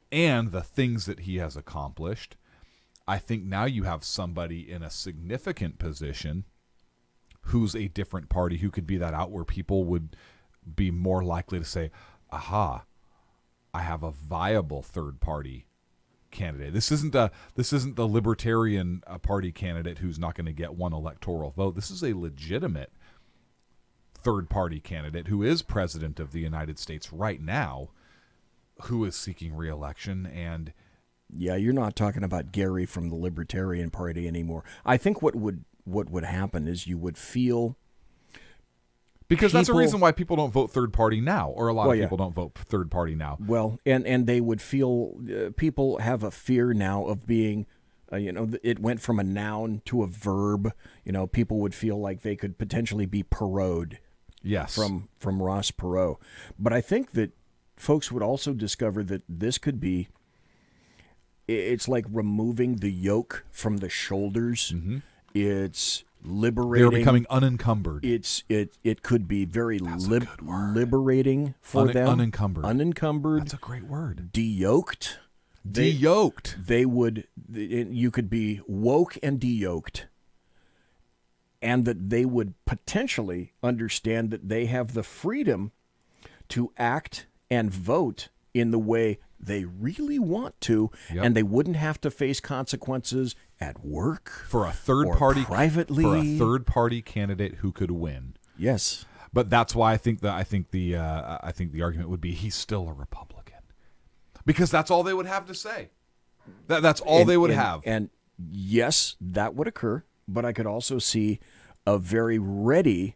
and the things that he has accomplished, I think now you have somebody in a significant position who's a different party, who could be that out, where people would be more likely to say, aha, I have a viable third party candidate. This isn't the Libertarian Party candidate who's not going to get one electoral vote. This is a legitimate third-party candidate who is president of the United States right now, who is seeking re-election. And yeah, you're not talking about Gary from the Libertarian Party anymore. I think what would happen is you would feel, because that's the reason why people don't vote third party now, or a lot of yeah. people don't vote third party now. Well, and they would feel, people have a fear now of being, it went from a noun to a verb. People would feel like they could potentially be Perot'd. Yes. From Ross Perot. But I think that folks would also discover that this could be, it's like removing the yoke from the shoulders. Mm-hmm. It's liberating. They're becoming unencumbered. It could be very liberating for them. Unencumbered. Unencumbered. That's a great word. De-yoked. De-yoked. You could be woke and de-yoked. And that they would potentially understand that they have the freedom to act and vote in the way they really want to, and they wouldn't have to face consequences at work for a third party, privately, for a third party candidate who could win. Yes, but that's why I think the argument would be he's still a Republican, because that's all they would have to say. That's all they would have. And yes, that would occur. But I could also see a very ready,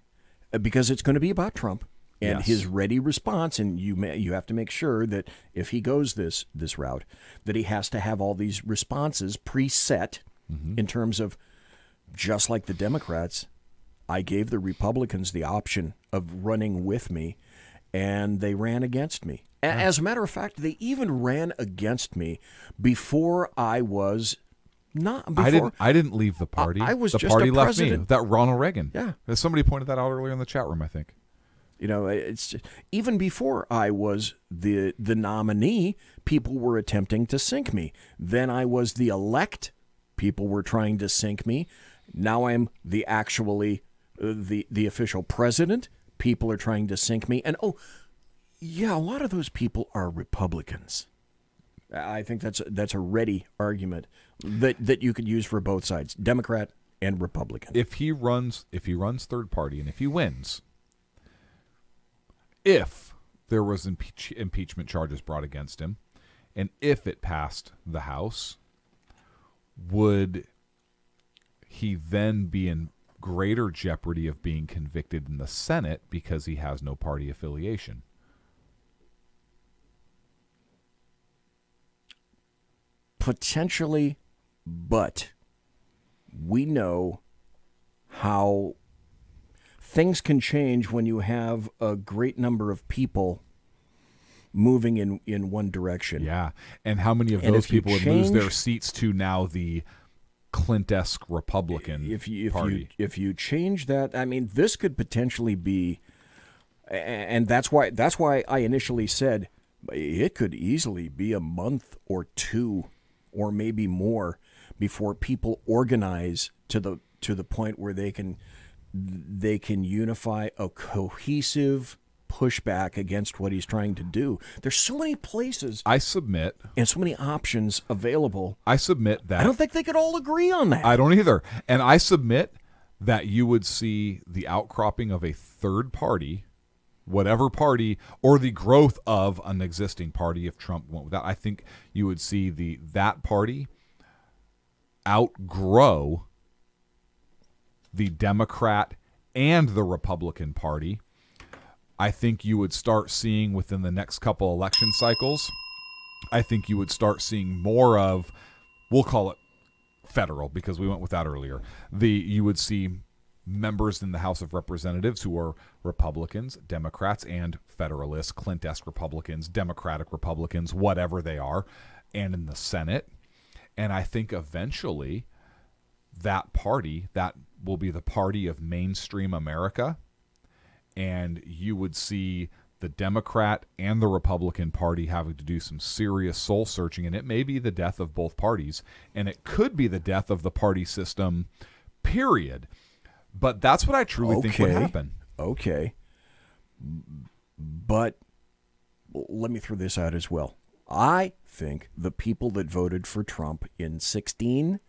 because it's going to be about Trump. And his ready response, and you have to make sure that if he goes this route, that he has to have all these responses preset in terms of, just like the Democrats, I gave the Republicans the option of running with me, and they ran against me. As a matter of fact, they even ran against me before I was not. Before, I didn't leave the party. I was the just party a left president. me. That Ronald Reagan. Yeah, somebody pointed that out earlier in the chat room, I think. It's just, even before I was the nominee, people were attempting to sink me. Then I was the elect, people were trying to sink me. Now I'm the official president, people are trying to sink me. And a lot of those people are Republicans. I think that's a ready argument that you could use for both sides, Democrat and Republican. If he runs third party, and if he wins, if there was impeachment charges brought against him, and if it passed the House, would he then be in greater jeopardy of being convicted in the Senate because he has no party affiliation? Potentially, but we know how things can change when you have a great number of people moving in one direction. Yeah, and how many of those people would lose their seats to now the Clint-esque Republican Party? If you change that, I mean, this could potentially be, and that's why I initially said it could easily be a month or two, or maybe more, before people organize to the point where they can unify a cohesive pushback against what he's trying to do. There's so many places, I submit, and so many options available. I submit that I don't think they could all agree on that. I don't either. And I submit that you would see the outcropping of a third party, whatever party, or the growth of an existing party if Trump went with that. I think you would see that party outgrow the Democrat and the Republican Party. I think you would start seeing within the next couple election cycles, I think you would start seeing more of, we'll call it federal because we went with that earlier. You would see members in the House of Representatives who are Republicans, Democrats, and Federalists, Clint-esque Republicans, Democratic Republicans, whatever they are, and in the Senate. And I think eventually that party, that will be the party of mainstream America, and you would see the Democrat and the Republican Party having to do some serious soul searching, and it may be the death of both parties, and it could be the death of the party system, period. But that's what I truly think would happen. Okay. But let me throw this out as well. I think the people that voted for Trump in 16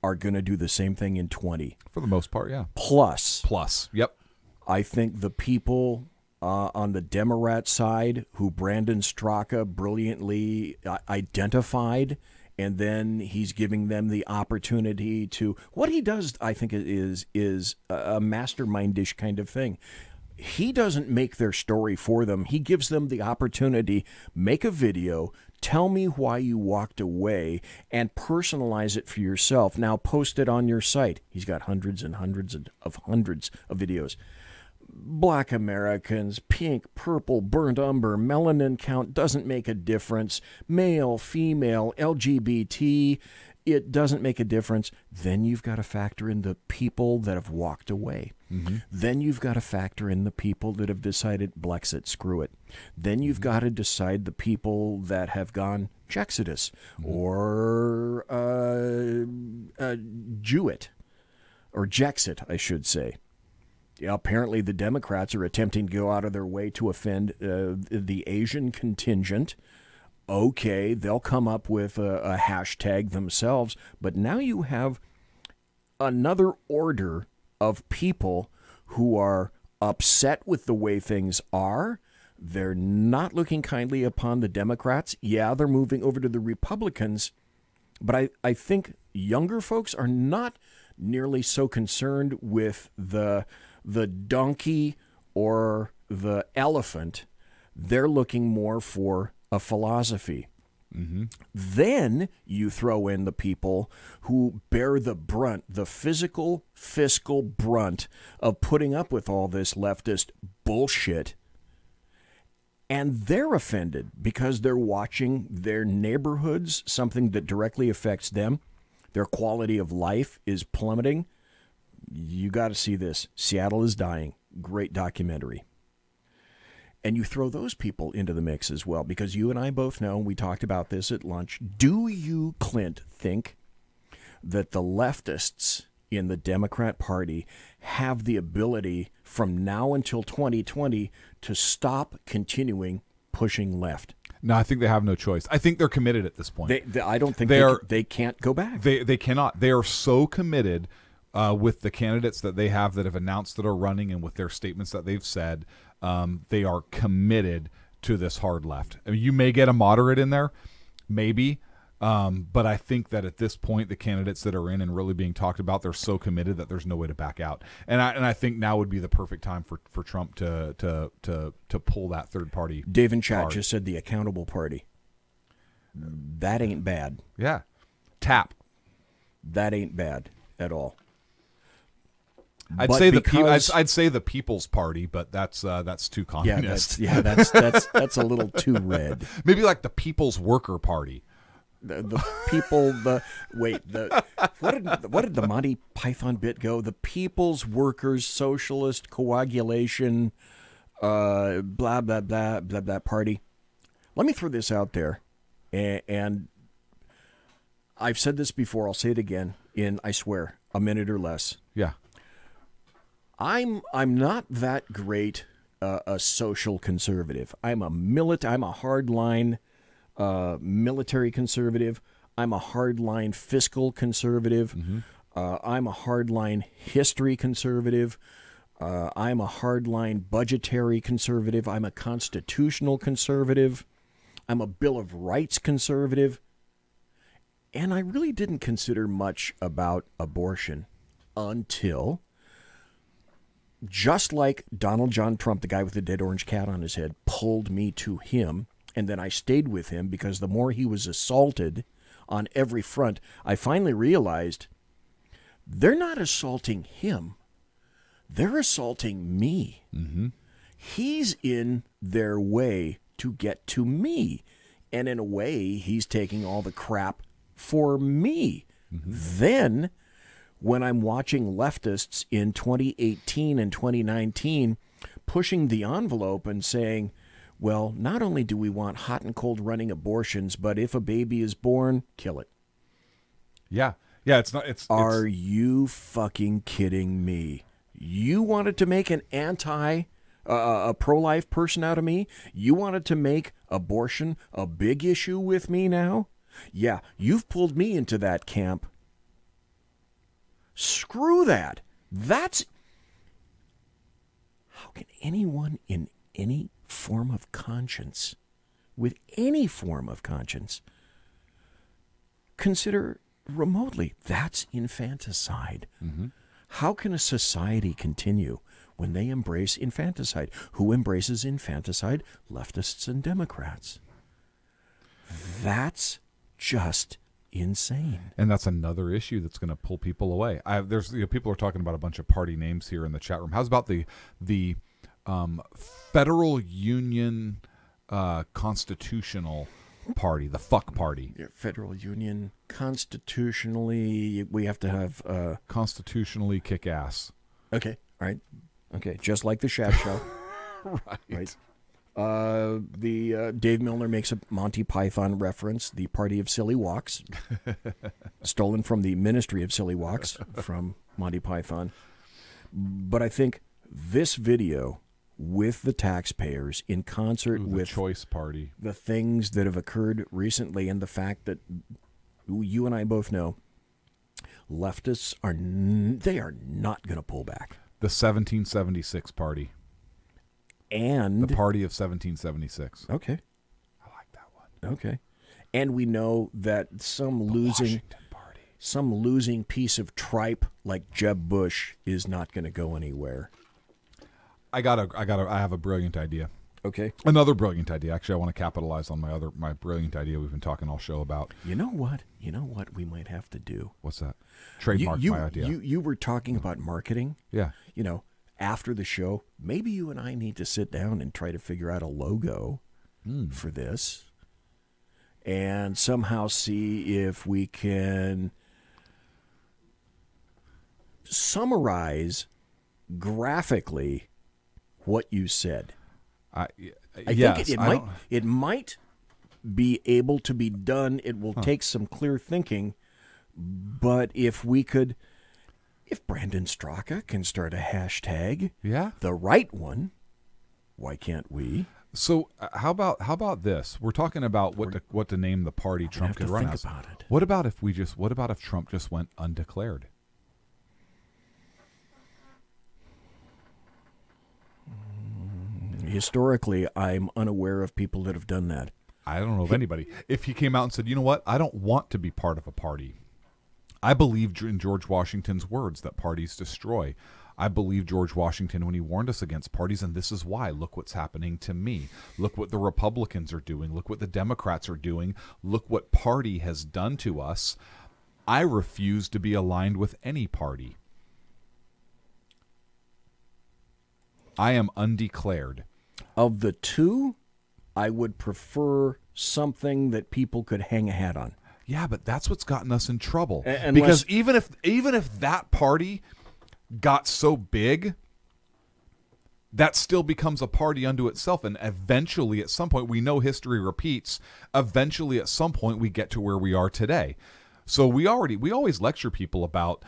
are going to do the same thing in 20. For the most part, yeah. Plus. Yep. I think the people on the Democrat side who Brandon Straka brilliantly identified, and then he's giving them the opportunity to, what he does, I think, is a mastermindish kind of thing. He doesn't make their story for them. He gives them the opportunity, make a video, tell me why you walked away, and personalize it for yourself. Now post it on your site. He's got hundreds and hundreds of videos. Black Americans, pink, purple, burnt umber, melanin count doesn't make a difference. Male, female, LGBT, it doesn't make a difference. Then you've got to factor in the people that have walked away. Mm-hmm. Then you've got to factor in the people that have decided Blexit, screw it. Then you've got to decide the people that have gone Jexodus or Jewit, or Jexit, I should say. Yeah, apparently the Democrats are attempting to go out of their way to offend the Asian contingent. Okay, they'll come up with a hashtag themselves, but now you have another order of people who are upset with the way things are. They're not looking kindly upon the Democrats. Yeah, they're moving over to the Republicans, but I think younger folks are not nearly so concerned with the donkey or the elephant. They're looking more for a philosophy. Mm-hmm. Then you throw in the people who bear the brunt, the physical, fiscal brunt of putting up with all this leftist bullshit. And they're offended because they're watching their neighborhoods, something that directly affects them. Their quality of life is plummeting. You got to see this. Seattle is Dying. Great documentary. And you throw those people into the mix as well, because you and I both know, we talked about this at lunch. Do you, Clint, think that the leftists in the Democrat Party have the ability from now until 2020 to stop continuing pushing left? No, I think they have no choice. I think they're committed at this point. I don't think they can't go back. They cannot. They are so committed with the candidates that they have that have announced that are running, and with their statements that they've said. They are committed to this hard left. I mean, you may get a moderate in there, maybe, but I think that at this point, the candidates that are in and really being talked about, they're so committed that there's no way to back out. And I think now would be the perfect time for Trump to pull that third party. Dave in chat just said the accountable party. That ain't bad. Yeah, TAP. That ain't bad at all. I'd say the People's Party, but that's too communist. That's a little too red. Maybe like the People's Worker Party. What did the Monty Python bit go? The People's Workers Socialist Coagulation, blah blah blah blah blah party. Let me throw this out there, and I've said this before. I'll say it again in, I swear, a minute or less. Yeah. I'm not that great a social conservative. I'm a hardline military conservative. I'm a hardline fiscal conservative. Mm-hmm. I'm a hardline history conservative. I'm a hardline budgetary conservative. I'm a constitutional conservative. I'm a Bill of Rights conservative. And I really didn't consider much about abortion until, just like Donald John Trump, the guy with the dead orange cat on his head, pulled me to him, and then I stayed with him because the more he was assaulted on every front, I finally realized they're not assaulting him. They're assaulting me. Mm-hmm. He's in their way to get to me. And in a way, he's taking all the crap for me. Mm-hmm. Then, when I'm watching leftists in 2018 and 2019 pushing the envelope and saying, well, not only do we want hot and cold running abortions, but if a baby is born, kill it. Yeah. Yeah, it's not. Are you fucking kidding me? You wanted to make an pro-life person out of me? You wanted to make Abortion, a big issue with me now? Yeah, you've pulled me into that camp. Screw that. That's... How can anyone in any form of conscience, with any form of conscience, consider remotely that's infanticide? Mm-hmm. How can a society continue when they embrace infanticide? Who embraces infanticide? Leftists and Democrats. That's just insane. And that's another issue that's going to pull people away. There's people are talking about a bunch of party names here in the chat room. How's about the Federal Union Constitutional Party, the fuck party? Yeah, Federal Union constitutionally, we have to have constitutionally kick ass. Okay, all right, okay, just like the Shad Show, right. The Dave Milner makes a Monty Python reference, the Party of Silly Walks, stolen from the Ministry of Silly Walks from Monty Python. But I think this video with the taxpayers in concert with the Choice Party, the things that have occurred recently, and the fact that you and I both know leftists are not going to pull back. The 1776 Party. And the Party of 1776. Okay. I like that one. Okay. And we know that some losing piece of tripe like Jeb Bush is not going to go anywhere. I have a brilliant idea. Okay. Another brilliant idea. Actually, I want to capitalize on my brilliant idea we've been talking all show about. You know what we might have to do? What's that? Trademark my idea. You were talking about marketing. Yeah. After the show, maybe you and I need to sit down and try to figure out a logo for this and somehow see if we can summarize graphically what you said. I think it might be able to be done. It will take some clear thinking, but if Brandon Straka can start a hashtag, the right one, why can't we? So how about this? We're talking about what to name the party Trump could run as. About it. What about if Trump just went undeclared? Historically, I'm unaware of people that have done that. I don't know of anybody. If he came out and said, you know what, I don't want to be part of a party. I believe in George Washington's words that parties destroy. I believe George Washington when he warned us against parties, and this is why. Look what's happening to me. Look what the Republicans are doing. Look what the Democrats are doing. Look what party has done to us. I refuse to be aligned with any party. I am undeclared. Of the two, I would prefer something that people could hang a hat on. Yeah, but that's what's gotten us in trouble. Because even if that party got so big, that still becomes a party unto itself. And eventually, at some point, we know history repeats. Eventually, at some point, we get to where we are today. So we always lecture people about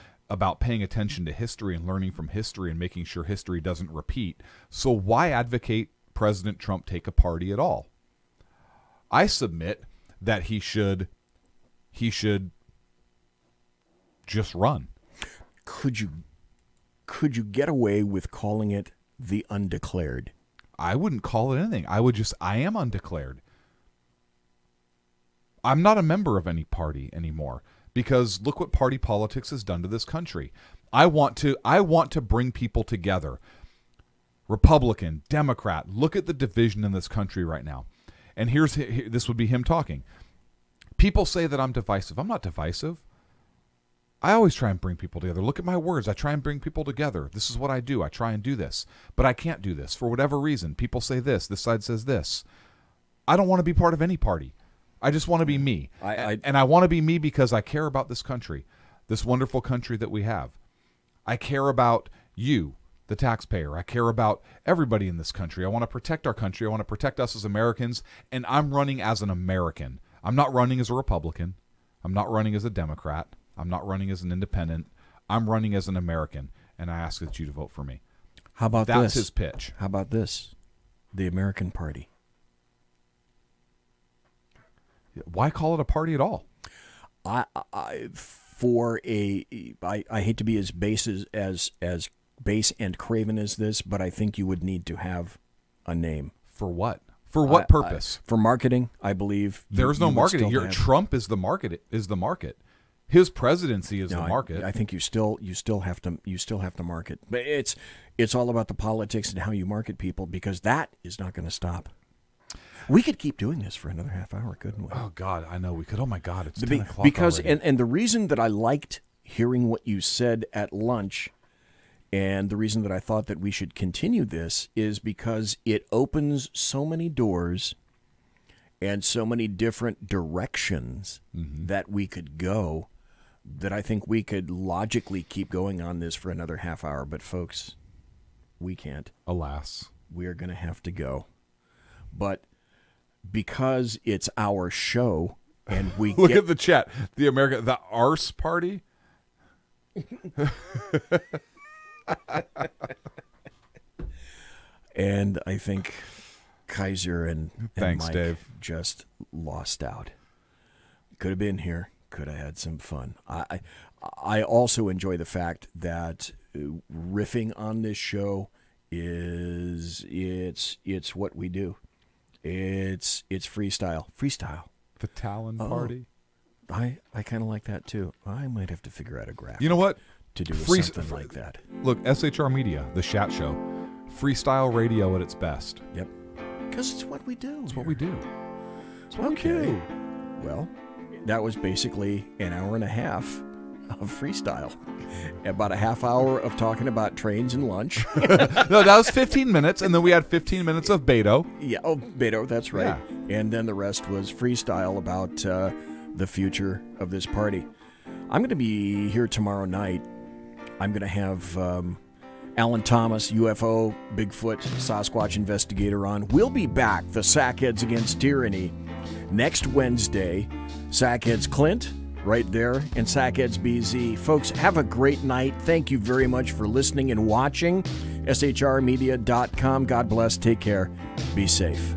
paying attention to history and learning from history and making sure history doesn't repeat. So why advocate President Trump take a party at all? I submit that he should just run. Could you get away with calling it the undeclared? I wouldn't call it anything. I am undeclared. I'm not a member of any party anymore because look what party politics has done to this country. I want to bring people together. Republican, Democrat, look at the division in this country right now. And this would be him talking. People say that I'm divisive. I'm not divisive. I always try and bring people together. Look at my words. I try and bring people together. This is what I do. I try and do this. But I can't do this for whatever reason. People say this. This side says this. I don't want to be part of any party. I just want to be me. And I want to be me because I care about this country, this wonderful country that we have. I care about you, the taxpayer. I care about everybody in this country. I want to protect our country. I want to protect us as Americans. And I'm running as an American. I'm not running as a Republican. I'm not running as a Democrat. I'm not running as an independent. I'm running as an American. And I ask that you to vote for me. How about That's this? His pitch. How about this? The American Party. Why call it a party at all? I hate to be as base as base and craven as this, but I think you would need to have a name. For what? For what purpose? For marketing, I believe. There's no marketing. Trump is the market. His presidency is the market. I think you still have to market. But it's all about the politics and how you market people, because that is not going to stop. We could keep doing this for another half hour, couldn't we? Oh God, I know we could. Oh my God, it's 10 o'clock because already. and the reason that I liked hearing what you said at lunch, and the reason that I thought that we should continue this, is because it opens so many doors and so many different directions that we could go, that I think we could logically keep going on this for another half hour. But folks, we can't. Alas. We are going to have to go. But because it's our show, and we look at the chat, the arse party. And I think Kaiser and Thanks, Mike Dave. just lost out. Could have been here. Could have had some fun. I also enjoy the fact that riffing on this show it's what we do. It's freestyle. The Talon party. I kind of like that too. I might have to figure out a graphic. You know what? To do something like that. Look, SHR Media, the Chat Show, freestyle radio at its best. Yep. Because it's what we do. It's what we do. It's what we do. Well, that was basically an hour and a half of freestyle. About a half hour of talking about trains and lunch. No, that was 15 minutes, and then we had 15 minutes of Beto. Yeah, Beto, that's right. Yeah. And then the rest was freestyle about the future of this party. I'm going to be here tomorrow night. I'm going to have Alan Thomas, UFO, Bigfoot, Sasquatch investigator on. We'll be back, the Sackheads Against Tyranny, next Wednesday. Sackheads Clint, right there, and Sackheads BZ. Folks, have a great night. Thank you very much for listening and watching. SHRmedia.com. God bless. Take care. Be safe.